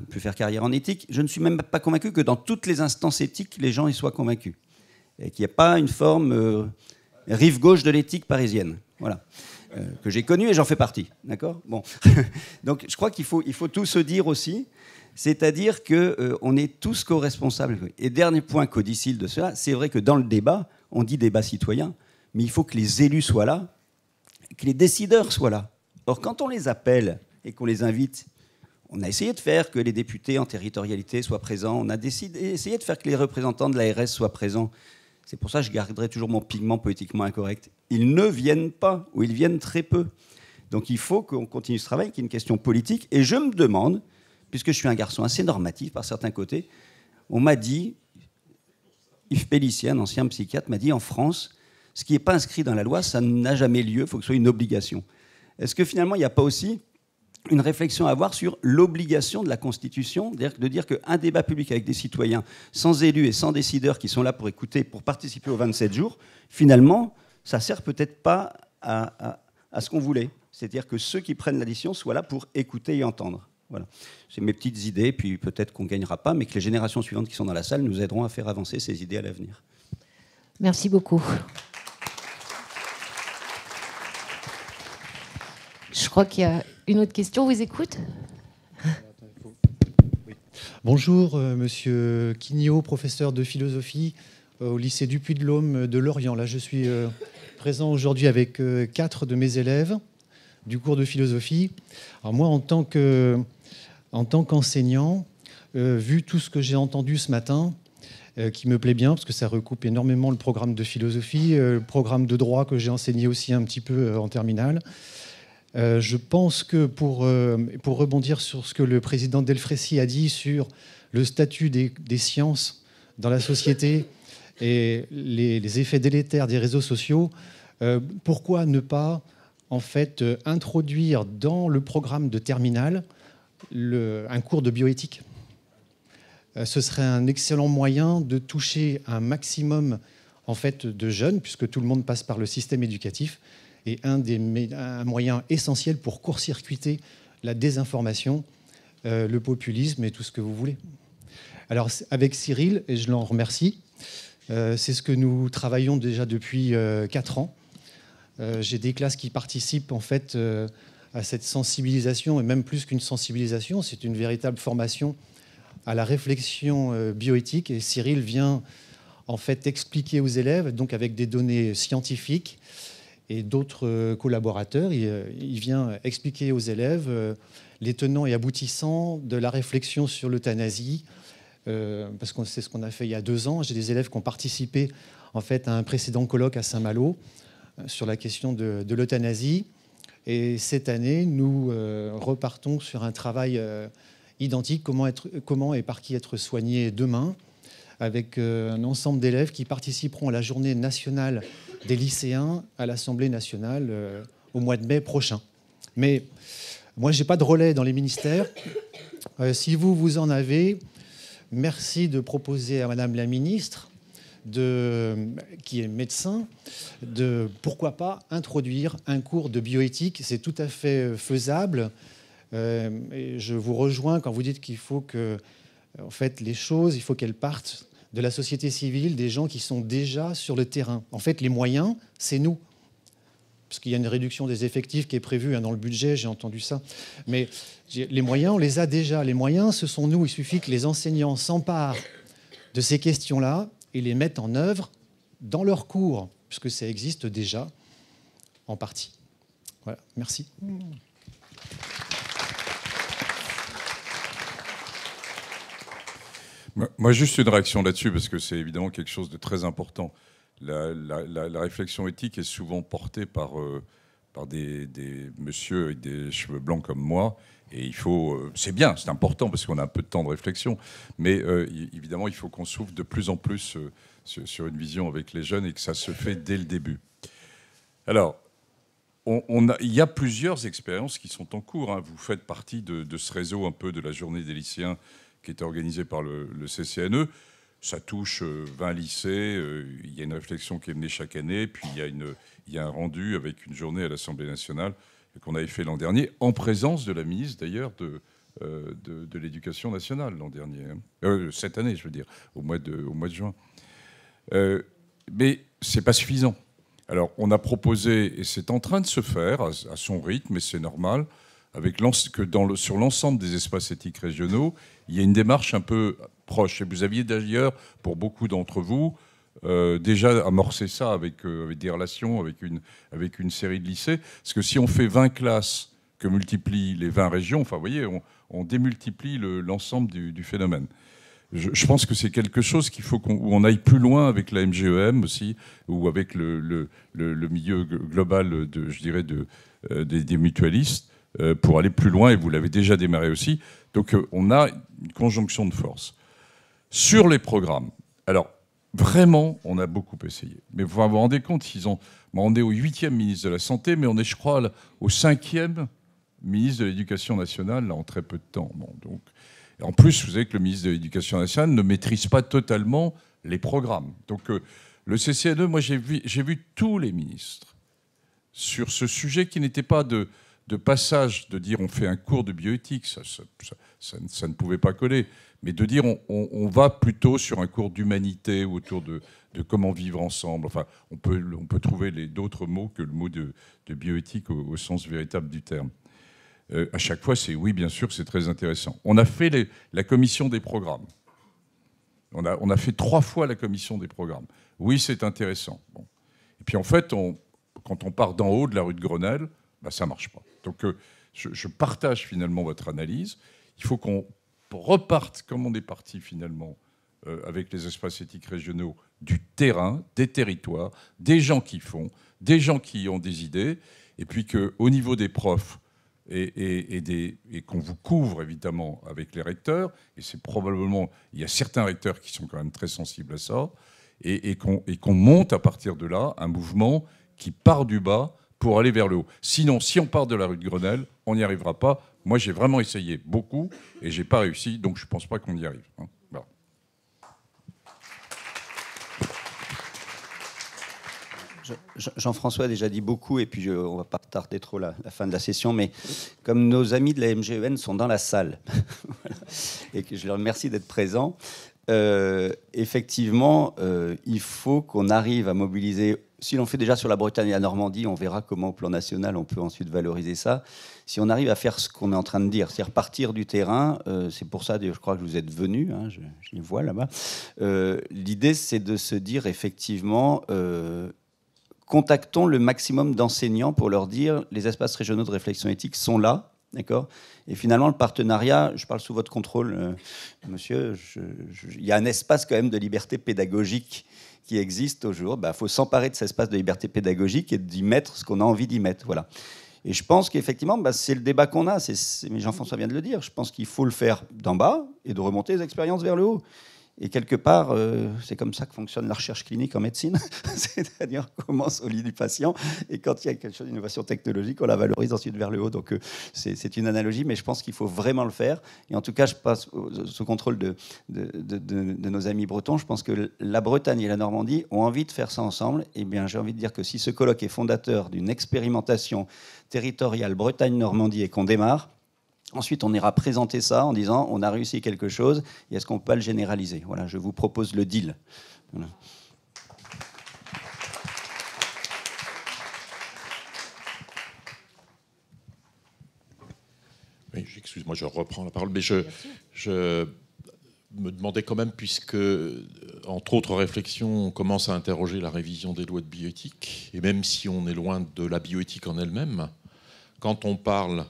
pu faire carrière en éthique, je ne suis même pas convaincu que dans toutes les instances éthiques, les gens y soient convaincus. Et qu'il n'y a pas une forme rive gauche de l'éthique parisienne. Voilà. Que j'ai connue et j'en fais partie. D'accord ? Bon. Donc je crois qu'il faut tout se dire aussi, c'est-à-dire qu'on est tous co-responsables. Et dernier point codicile de cela, c'est vrai que dans le débat, on dit débat citoyen, mais il faut que les élus soient là, que les décideurs soient là. Or, quand on les appelle et qu'on les invite, on a essayé de faire que les députés en territorialité soient présents, on a essayé de faire que les représentants de l'ARS soient présents. C'est pour ça que je garderai toujours mon pigment politiquement incorrect. Ils ne viennent pas, ou ils viennent très peu. Donc il faut qu'on continue ce travail, qui est une question politique. Et je me demande, puisque je suis un garçon assez normatif par certains côtés, on m'a dit, Yves Pellissier, un ancien psychiatre, m'a dit, en France, ce qui n'est pas inscrit dans la loi, ça n'a jamais lieu, il faut que ce soit une obligation. Est-ce que finalement, il n'y a pas aussi une réflexion à avoir sur l'obligation de la Constitution, de dire qu'un débat public avec des citoyens sans élus et sans décideurs qui sont là pour écouter, pour participer aux 27 jours, finalement, ça ne sert peut-être pas à ce qu'on voulait. C'est-à-dire que ceux qui prennent la décision soient là pour écouter et entendre. Voilà. C'est mes petites idées, puis peut-être qu'on ne gagnera pas, mais que les générations suivantes qui sont dans la salle nous aideront à faire avancer ces idées à l'avenir. Merci beaucoup. Je crois qu'il y a une autre question. On vous écoute ? Bonjour, monsieur Quignot, professeur de philosophie au lycée du Puy-de-Dôme de Lorient. Là, je suis présent aujourd'hui avec 4 de mes élèves du cours de philosophie. Alors moi, en tant qu'enseignant, vu tout ce que j'ai entendu ce matin, qui me plaît bien, parce que ça recoupe énormément le programme de philosophie, le programme de droit que j'ai enseigné aussi un petit peu en terminale, je pense que pour rebondir sur ce que le président Delfrécy a dit sur le statut des sciences dans la société et les effets délétères des réseaux sociaux, pourquoi ne pas en fait introduire dans le programme de terminale un cours de bioéthique ? Ce serait un excellent moyen de toucher un maximum en fait de jeunes, puisque tout le monde passe par le système éducatif, et un moyen essentiel pour court-circuiter la désinformation, le populisme et tout ce que vous voulez. Alors avec Cyril, et je l'en remercie, c'est ce que nous travaillons déjà depuis 4 ans. J'ai des classes qui participent en fait à cette sensibilisation, et même plus qu'une sensibilisation, c'est une véritable formation à la réflexion bioéthique. Et Cyril vient en fait expliquer aux élèves, donc avec des données scientifiques, et d'autres collaborateurs, il vient expliquer aux élèves les tenants et aboutissants de la réflexion sur l'euthanasie, parce que c'est ce qu'on a fait il y a 2 ans. J'ai des élèves qui ont participé en fait, à un précédent colloque à Saint-Malo sur la question de l'euthanasie. Et cette année, nous repartons sur un travail identique, comment et par qui être soigné demain, avec un ensemble d'élèves qui participeront à la journée nationale des lycéens à l'Assemblée nationale au mois de mai prochain. Mais moi, je n'ai pas de relais dans les ministères. Si vous en avez, merci de proposer à Madame la ministre, qui est médecin, de pourquoi pas introduire un cours de bioéthique. C'est tout à fait faisable. Et je vous rejoins quand vous dites qu'il faut que En fait, les choses, il faut qu'elles partent de la société civile, des gens qui sont déjà sur le terrain. En fait, les moyens, c'est nous. Parce qu'il y a une réduction des effectifs qui est prévue dans le budget, j'ai entendu ça. Mais les moyens, on les a déjà. Les moyens, ce sont nous. Il suffit que les enseignants s'emparent de ces questions-là et les mettent en œuvre dans leurs cours, puisque ça existe déjà en partie. Voilà, merci. Moi, juste une réaction là-dessus, parce que c'est évidemment quelque chose de très important. La réflexion éthique est souvent portée par des messieurs avec des cheveux blancs comme moi. Et il faut, c'est bien, c'est important, parce qu'on a un peu de temps de réflexion. Mais évidemment, il faut qu'on s'ouvre de plus en plus sur une vision avec les jeunes et que ça se fait dès le début. Alors, il y a plusieurs expériences qui sont en cours. Hein. Vous faites partie de ce réseau un peu de la journée des lycéens qui est organisé par le CCNE. Ça touche 20 lycées. Il y a une réflexion qui est menée chaque année. Puis il y a un rendu avec une journée à l'Assemblée nationale qu'on avait fait l'an dernier, en présence de la ministre d'ailleurs de l'Éducation nationale l'an dernier. Cette année, je veux dire, au mois de juin. Mais c'est pas suffisant. Alors, on a proposé, et c'est en train de se faire à son rythme, et c'est normal, sur l'ensemble des espaces éthiques régionaux, il y a une démarche un peu proche. Et vous aviez d'ailleurs, pour beaucoup d'entre vous, déjà amorcé ça avec des relations, avec une série de lycées. Parce que si on fait 20 classes que multiplient les 20 régions, enfin, vous voyez, on démultiplie l'ensemble du phénomène. Je pense que c'est quelque chose qu'il faut qu'on aille plus loin avec la MGEM aussi, ou avec le milieu global, je dirais, des mutualistes, pour aller plus loin, et vous l'avez déjà démarré aussi. Donc on a une conjonction de forces. Sur les programmes, alors vraiment, on a beaucoup essayé. Mais vous vous rendez compte, on est au 8e ministre de la Santé, mais on est, je crois, au 5e ministre de l'Éducation nationale, là, en très peu de temps. Bon, donc, en plus, vous savez que le ministre de l'Éducation nationale ne maîtrise pas totalement les programmes. Donc le CCNE, moi j'ai vu tous les ministres sur ce sujet qui n'était pas de passage, de dire on fait un cours de bioéthique, ça ne pouvait pas coller, mais de dire on va plutôt sur un cours d'humanité autour de comment vivre ensemble. Enfin, on peut trouver d'autres mots que le mot de bioéthique au sens véritable du terme. À chaque fois, c'est oui, bien sûr, c'est très intéressant. On a fait la commission des programmes. On a fait 3 fois la commission des programmes. Oui, c'est intéressant. Bon. Et puis en fait, quand on part d'en haut de la rue de Grenelle, ça ne marche pas. Donc je partage finalement votre analyse. Il faut qu'on reparte, comme on est parti finalement, avec les espaces éthiques régionaux, du terrain, des territoires, des gens qui font, des gens qui ont des idées, et puis qu'au niveau des profs, et qu'on vous couvre évidemment avec les recteurs, et c'est probablement, il y a certains recteurs qui sont quand même très sensibles à ça, et qu'on monte à partir de là un mouvement qui part du bas pour aller vers le haut. Sinon, si on part de la rue de Grenelle, on n'y arrivera pas. Moi, j'ai vraiment essayé beaucoup, et j'ai pas réussi, donc je ne pense pas qu'on y arrive. Hein. Voilà. Jean-François a déjà dit beaucoup, et puis on ne va pas tarder trop la fin de la session, mais comme nos amis de la MGEN sont dans la salle, voilà, et que je leur remercie d'être présents, effectivement, il faut qu'on arrive à mobiliser. Si l'on fait déjà sur la Bretagne et la Normandie, on verra comment au plan national on peut ensuite valoriser ça. Si on arrive à faire ce qu'on est en train de dire, c'est-à-dire partir du terrain, c'est pour ça, je crois que vous êtes venus, hein, je les vois là-bas. L'idée, c'est de se dire effectivement... contactons le maximum d'enseignants pour leur dire les espaces régionaux de réflexion éthique sont là, d'accord ? Et finalement, le partenariat, je parle sous votre contrôle, monsieur, il y a un espace quand même de liberté pédagogique qui existe aujourd'hui. Il faut s'emparer de cet espace de liberté pédagogique et d'y mettre ce qu'on a envie d'y mettre. Voilà. Et je pense qu'effectivement, c'est le débat qu'on a. Mais Jean-François vient de le dire. Je pense qu'il faut le faire d'en bas et de remonter les expériences vers le haut. Et quelque part, c'est comme ça que fonctionne la recherche clinique en médecine. C'est-à-dire qu'on commence au lit du patient et quand il y a quelque chose d'innovation technologique, on la valorise ensuite vers le haut. Donc c'est une analogie, mais je pense qu'il faut vraiment le faire. Et en tout cas, je passe sous contrôle de nos amis bretons. Je pense que la Bretagne et la Normandie ont envie de faire ça ensemble. Et bien, j'ai envie de dire que si ce colloque est fondateur d'une expérimentation territoriale Bretagne-Normandie et qu'on démarre, Ensuite, on ira présenter ça en disant on a réussi quelque chose et est-ce qu'on peut pas le généraliser? Voilà, je vous propose le deal. Voilà. Oui, excuse-moi, je reprends la parole, mais je me demandais quand même, puisque, entre autres réflexions, on commence à interroger la révision des lois de bioéthique, et même si on est loin de la bioéthique en elle-même, quand on parle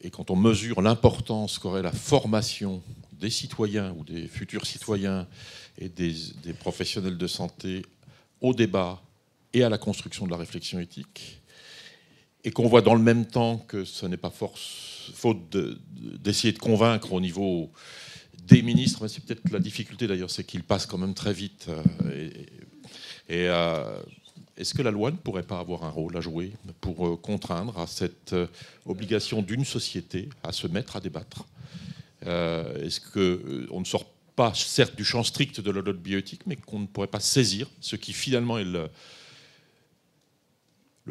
et quand on mesure l'importance qu'aurait la formation des citoyens ou des futurs citoyens et des professionnels de santé au débat et à la construction de la réflexion éthique, et qu'on voit dans le même temps que ce n'est pas faute d'essayer de convaincre au niveau des ministres, mais c'est peut-être la difficulté d'ailleurs, c'est qu'ils passent quand même très vite. Est-ce que la loi ne pourrait pas avoir un rôle à jouer pour contraindre à cette obligation d'une société à se mettre à débattre? Est-ce qu'on ne sort pas, certes, du champ strict de la loi de bioéthique, mais qu'on ne pourrait pas saisir ce qui finalement est le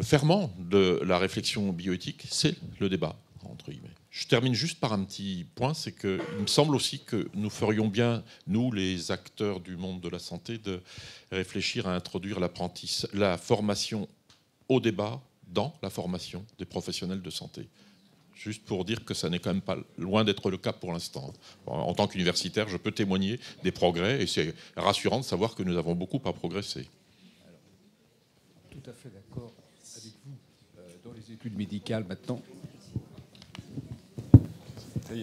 ferment de la réflexion bioéthique, c'est le débat, entre guillemets. Je termine juste par un petit point, c'est qu'il me semble aussi que nous ferions bien, nous, les acteurs du monde de la santé, de réfléchir à introduire la formation au débat dans la formation des professionnels de santé. Juste pour dire que ça n'est quand même pas loin d'être le cas pour l'instant. En tant qu'universitaire, je peux témoigner des progrès et c'est rassurant de savoir que nous avons beaucoup à progresser. Tout à fait d'accord avec vous. Dans les études médicales maintenant...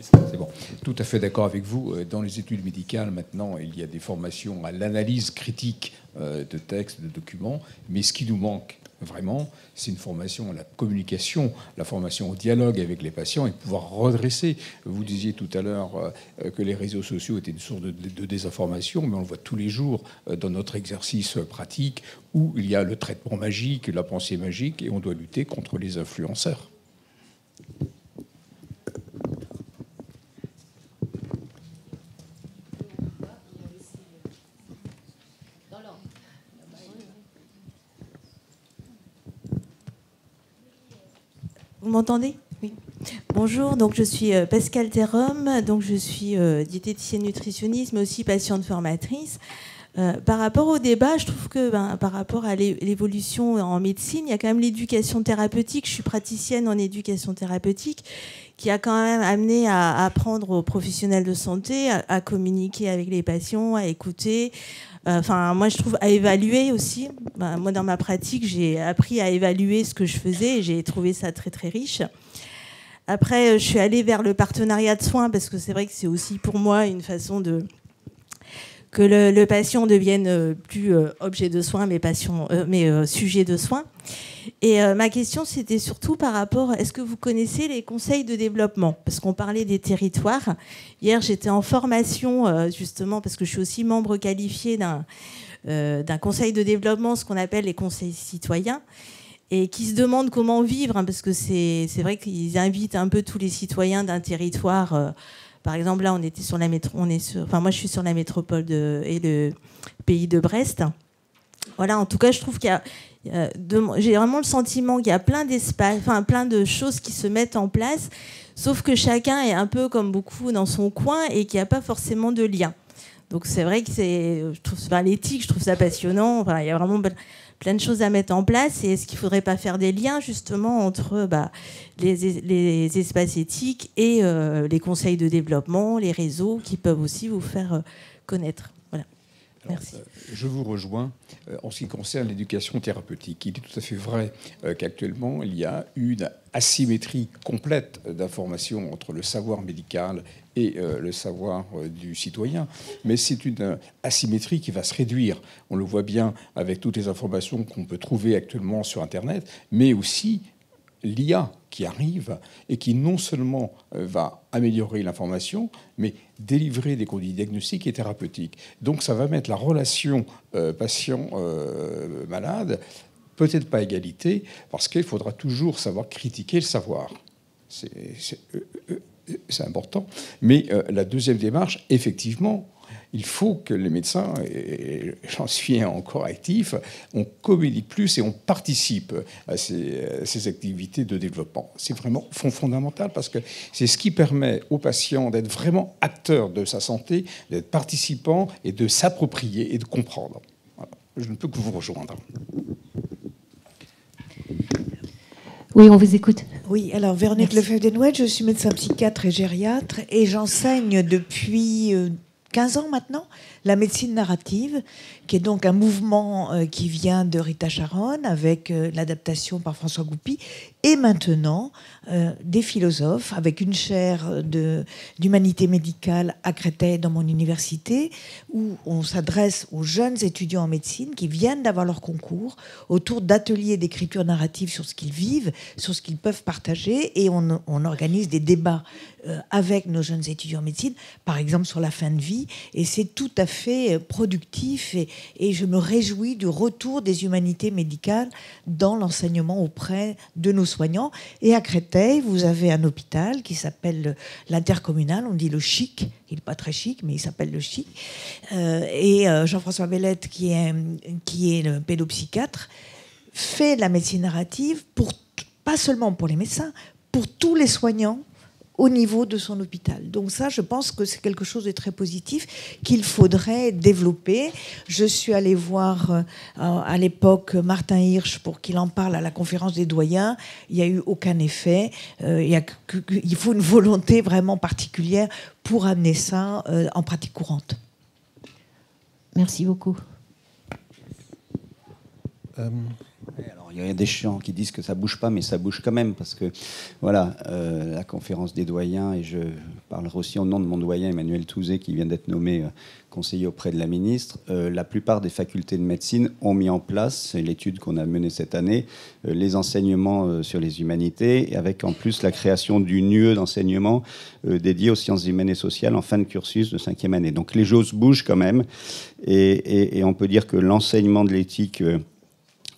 C'est bon. Tout à fait d'accord avec vous. Dans les études médicales, maintenant, il y a des formations à l'analyse critique de textes, de documents. Mais ce qui nous manque vraiment, c'est une formation à la communication, la formation au dialogue avec les patients et pouvoir redresser. Vous disiez tout à l'heure que les réseaux sociaux étaient une source de désinformation, mais on le voit tous les jours dans notre exercice pratique où il y a le traitement magique, la pensée magique, et on doit lutter contre les influenceurs. Vous m'entendez? Oui. Bonjour, donc je suis Pascale Terrom, donc je suis diététicienne nutritionniste, mais aussi patiente formatrice. Par rapport au débat, je trouve que par rapport à l'évolution en médecine, il y a quand même l'éducation thérapeutique. Je suis praticienne en éducation thérapeutique qui a quand même amené à apprendre aux professionnels de santé, à communiquer avec les patients, à écouter. Moi, je trouve à évaluer aussi. Moi, dans ma pratique, j'ai appris à évaluer ce que je faisais et j'ai trouvé ça très, très riche. Après, je suis allée vers le partenariat de soins parce que c'est vrai que c'est aussi pour moi une façon que le patient devienne plus objet de soins, mais sujet de soins. Et ma question, c'était surtout par rapport, est-ce que vous connaissez les conseils de développement? Parce qu'on parlait des territoires. Hier, j'étais en formation, justement, parce que je suis aussi membre qualifié d'un conseil de développement, ce qu'on appelle les conseils citoyens, et qui se demandent comment vivre, parce que c'est vrai qu'ils invitent un peu tous les citoyens d'un territoire. Par exemple, là, on était sur la moi, je suis sur la métropole et le pays de Brest. Voilà, en tout cas, je trouve qu'il y a j'ai vraiment le sentiment qu'il y a plein d'espaces, plein de choses qui se mettent en place, sauf que chacun est un peu comme beaucoup dans son coin et qu'il n'y a pas forcément de lien. Donc c'est vrai que l'éthique, je trouve ça passionnant. Il y a vraiment plein de choses à mettre en place. Et est-ce qu'il ne faudrait pas faire des liens justement entre les espaces éthiques et les conseils de développement, les réseaux qui peuvent aussi vous faire connaître? Voilà. Merci. Alors, je vous rejoins en ce qui concerne l'éducation thérapeutique. Il est tout à fait vrai qu'actuellement, il y a une asymétrie complète d'information entre le savoir médical et le savoir du citoyen. Mais c'est une asymétrie qui va se réduire. On le voit bien avec toutes les informations qu'on peut trouver actuellement sur Internet, mais aussi l'IA qui arrive et qui non seulement va améliorer l'information, mais délivrer des conduites diagnostiques et thérapeutiques. Donc ça va mettre la relation patient-malade peut-être pas à égalité, parce qu'il faudra toujours savoir critiquer le savoir. C'est important. Mais la deuxième démarche, effectivement, Il faut que les médecins, et j'en suis encore actif, on communique plus et on participe à ces activités de développement. C'est vraiment fondamental parce que c'est ce qui permet aux patients d'être vraiment acteurs de sa santé, d'être participants et de s'approprier et de comprendre. Voilà. Je ne peux que vous rejoindre. Oui, on vous écoute. Oui, alors Véronique Lefebvre-Desnouettes, je suis médecin psychiatre et gériatre et j'enseigne depuis 15 ans maintenant la médecine narrative, qui est donc un mouvement qui vient de Rita Charon avec l'adaptation par François Goupy, et maintenant des philosophes avec une chaire d'humanité médicale à Créteil dans mon université, où on s'adresse aux jeunes étudiants en médecine qui viennent d'avoir leur concours autour d'ateliers d'écriture narrative sur ce qu'ils vivent, sur ce qu'ils peuvent partager, et on organise des débats avec nos jeunes étudiants en médecine, par exemple sur la fin de vie, et c'est tout à fait productif et je me réjouis du retour des humanités médicales dans l'enseignement auprès de nos soignants. Et à Créteil, vous avez un hôpital qui s'appelle l'Intercommunal, on dit le Chic, il n'est pas très chic, mais il s'appelle le Chic, et Jean-François Bellette, qui est le pédopsychiatre, fait de la médecine narrative, pas seulement pour les médecins, pour tous les soignants au niveau de son hôpital. Donc ça, je pense que c'est quelque chose de très positif qu'il faudrait développer. Je suis allée voir à l'époque Martin Hirsch pour qu'il en parle à la conférence des doyens. Il n'y a eu aucun effet. Il faut une volonté vraiment particulière pour amener ça en pratique courante. Merci beaucoup. Alors, il y a des gens qui disent que ça bouge pas, mais ça bouge quand même, parce que voilà, la conférence des doyens, et je parlerai aussi au nom de mon doyen Emmanuel Touzé, qui vient d'être nommé conseiller auprès de la ministre. La plupart des facultés de médecine ont mis en place, c'est l'étude qu'on a menée cette année, les enseignements sur les humanités, et avec en plus la création d'une UE d'enseignement dédiée aux sciences humaines et sociales en fin de cursus de 5e année. Donc les choses bougent quand même, et on peut dire que l'enseignement de l'éthique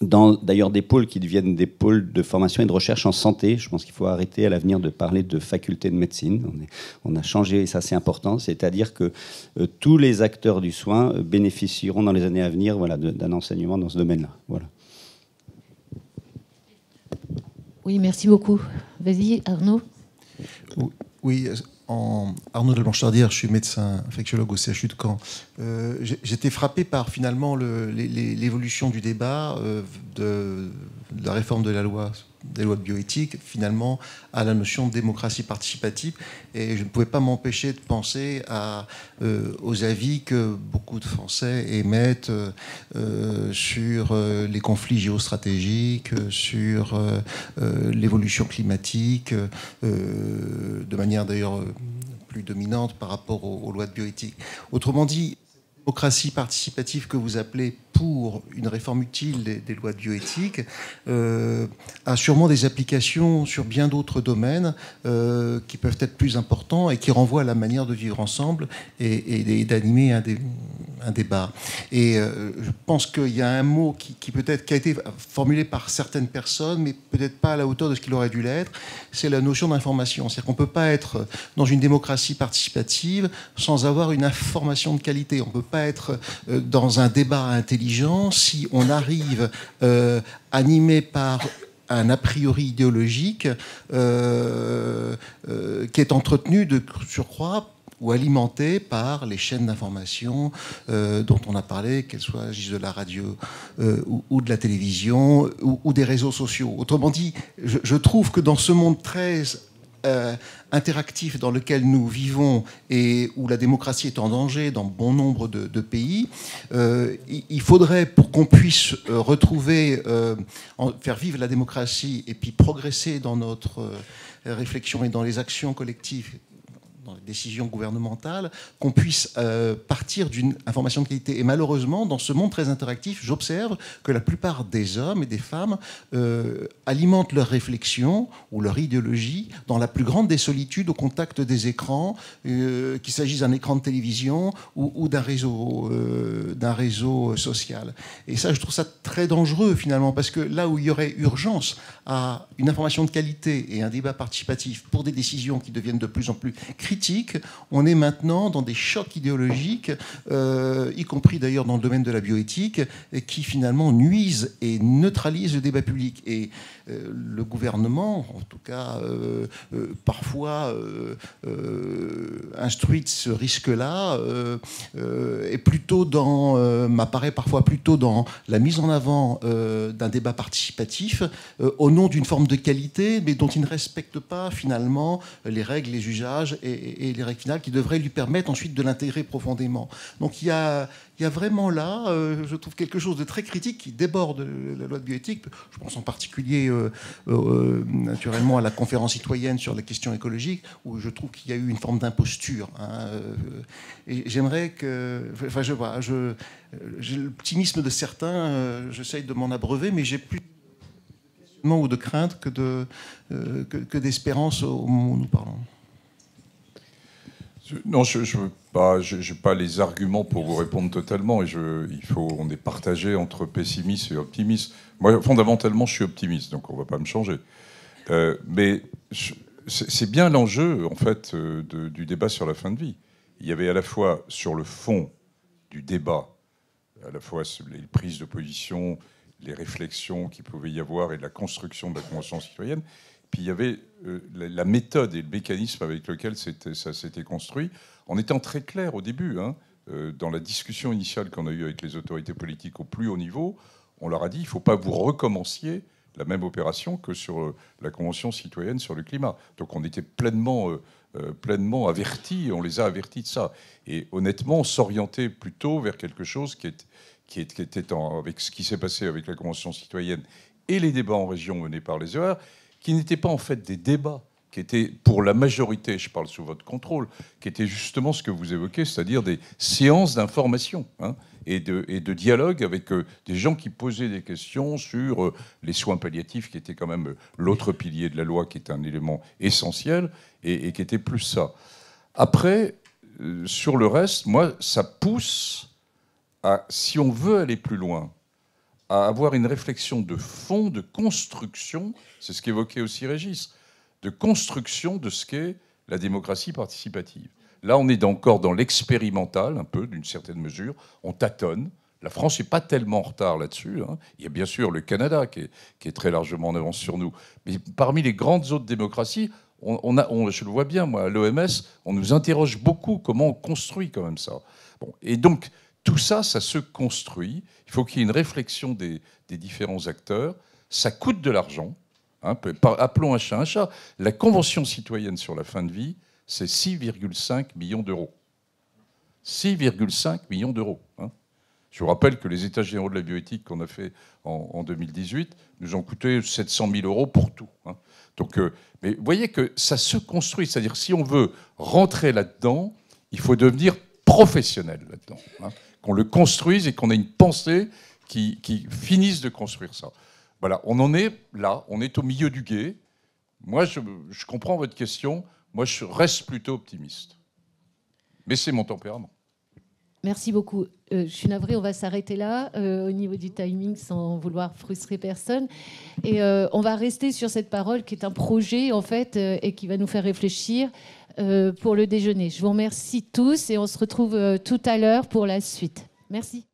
dans d'ailleurs des pôles qui deviennent des pôles de formation et de recherche en santé. Je pense qu'il faut arrêter à l'avenir de parler de faculté de médecine. On a changé, et ça c'est important, c'est-à-dire que tous les acteurs du soin bénéficieront dans les années à venir, voilà, d'un enseignement dans ce domaine-là. Voilà. Oui, merci beaucoup. Vas-y, Arnaud. Oui, Arnaud de Blanchardière, je suis médecin infectiologue au CHU de Caen. J'étais frappé par finalement l'évolution du débat de la réforme des lois de bioéthique, finalement, à la notion de démocratie participative. Et je ne pouvais pas m'empêcher de penser aux avis que beaucoup de Français émettent sur les conflits géostratégiques, sur l'évolution climatique, de manière d'ailleurs plus dominante par rapport aux lois de bioéthique. Autrement dit, démocratie participative que vous appelez pour une réforme utile des lois de bioéthique a sûrement des applications sur bien d'autres domaines qui peuvent être plus importants et qui renvoient à la manière de vivre ensemble et d'animer un débat. Et je pense qu'il y a un mot qui peut-être qui a été formulé par certaines personnes, mais peut-être pas à la hauteur de ce qu'il aurait dû l'être, c'est la notion d'information. C'est-à-dire qu'on ne peut pas être dans une démocratie participative sans avoir une information de qualité. On ne peut pas être dans un débat intelligent si on arrive animé par un a priori idéologique qui est entretenu de surcroît ou alimenté par les chaînes d'information dont on a parlé, qu'elles soient de la radio ou de la télévision ou des réseaux sociaux. Autrement dit, je trouve que dans ce monde très interactif dans lequel nous vivons et où la démocratie est en danger dans bon nombre de pays, il faudrait, pour qu'on puisse retrouver, faire vivre la démocratie et puis progresser dans notre réflexion et dans les actions collectives, dans les décisions gouvernementales, qu'on puisse partir d'une information de qualité. Et malheureusement, dans ce monde très interactif, j'observe que la plupart des hommes et des femmes alimentent leur réflexion ou leur idéologie dans la plus grande des solitudes au contact des écrans, qu'il s'agisse d'un écran de télévision ou d'un réseau social. Et ça, je trouve ça très dangereux finalement, parce que là où il y aurait urgence à une information de qualité et un débat participatif pour des décisions qui deviennent de plus en plus critiques, critique, on est maintenant dans des chocs idéologiques, y compris d'ailleurs dans le domaine de la bioéthique, qui finalement nuisent et neutralisent le débat public. Et le gouvernement, en tout cas parfois instruit de ce risque-là, est plutôt m'apparaît parfois plutôt dans la mise en avant d'un débat participatif au nom d'une forme de qualité, mais dont il ne respecte pas finalement les règles, les usages et les règles finales qui devraient lui permettre ensuite de l'intégrer profondément. Donc il y a vraiment là, je trouve, quelque chose de très critique qui déborde la loi de bioéthique. Je pense en particulier naturellement à la conférence citoyenne sur la question écologique, où je trouve qu'il y a eu une forme d'imposture. Et j'aimerais que... Enfin, j'ai l'optimisme de certains, j'essaye de m'en abreuver, mais j'ai plus ou de crainte que d'espérance au moment où nous parlons. Non, je veux pas. J'ai pas les arguments pour vous répondre totalement. Et on est partagé entre pessimiste et optimiste. Moi, fondamentalement, je suis optimiste, donc on va pas me changer. Mais c'est bien l'enjeu, en fait, du débat sur la fin de vie. Il y avait à la fois sur le fond du débat, à la fois les prises de position, les réflexions qu'il pouvait y avoir et la construction de la Convention citoyenne. Puis il y avait la méthode et le mécanisme avec lequel ça s'était construit, en étant très clair au début. Dans la discussion initiale qu'on a eue avec les autorités politiques au plus haut niveau, on leur a dit il ne faut pas vous recommenciez la même opération que sur la Convention citoyenne sur le climat. Donc on était pleinement avertis, on les a avertis de ça. Et honnêtement, on s'orientait plutôt vers quelque chose qui était avec ce qui s'est passé avec la Convention citoyenne et les débats en région menés par les ER, qui n'étaient pas en fait des débats, qui étaient pour la majorité, je parle sous votre contrôle, qui étaient justement ce que vous évoquez, c'est-à-dire des séances d'information et de dialogue avec des gens qui posaient des questions sur les soins palliatifs, qui étaient quand même l'autre pilier de la loi, qui est un élément essentiel, et qui était plus ça. Après, sur le reste, moi, ça pousse si on veut aller plus loin, à avoir une réflexion de fond, de construction, c'est ce qu'évoquait aussi Régis, de construction de ce qu'est la démocratie participative. Là, on est encore dans l'expérimental, un peu, d'une certaine mesure. On tâtonne. La France n'est pas tellement en retard là-dessus. Il y a bien sûr le Canada qui est très largement en avance sur nous. Mais parmi les grandes autres démocraties, je le vois bien, moi, à l'OMS, on nous interroge beaucoup comment on construit quand même ça. Bon, et donc, tout ça, ça se construit. Il faut qu'il y ait une réflexion des différents acteurs. Ça coûte de l'argent. Appelons un chat un chat. La Convention citoyenne sur la fin de vie, c'est 6,5 millions d'euros. 6,5 millions d'euros. Je vous rappelle que les États généraux de la bioéthique qu'on a fait en 2018 nous ont coûté 700 000 euros pour tout. Donc, mais vous voyez que ça se construit. C'est-à-dire, si on veut rentrer là-dedans, il faut devenir professionnel là-dedans. Qu'on le construise et qu'on ait une pensée qui finisse de construire ça. Voilà, on en est là, on est au milieu du gué. Moi, je comprends votre question. Moi, je reste plutôt optimiste. Mais c'est mon tempérament. Merci beaucoup. Je suis navrée, on va s'arrêter là au niveau du timing sans vouloir frustrer personne. Et on va rester sur cette parole qui est un projet, en fait, et qui va nous faire réfléchir pour le déjeuner. Je vous remercie tous et on se retrouve tout à l'heure pour la suite. Merci.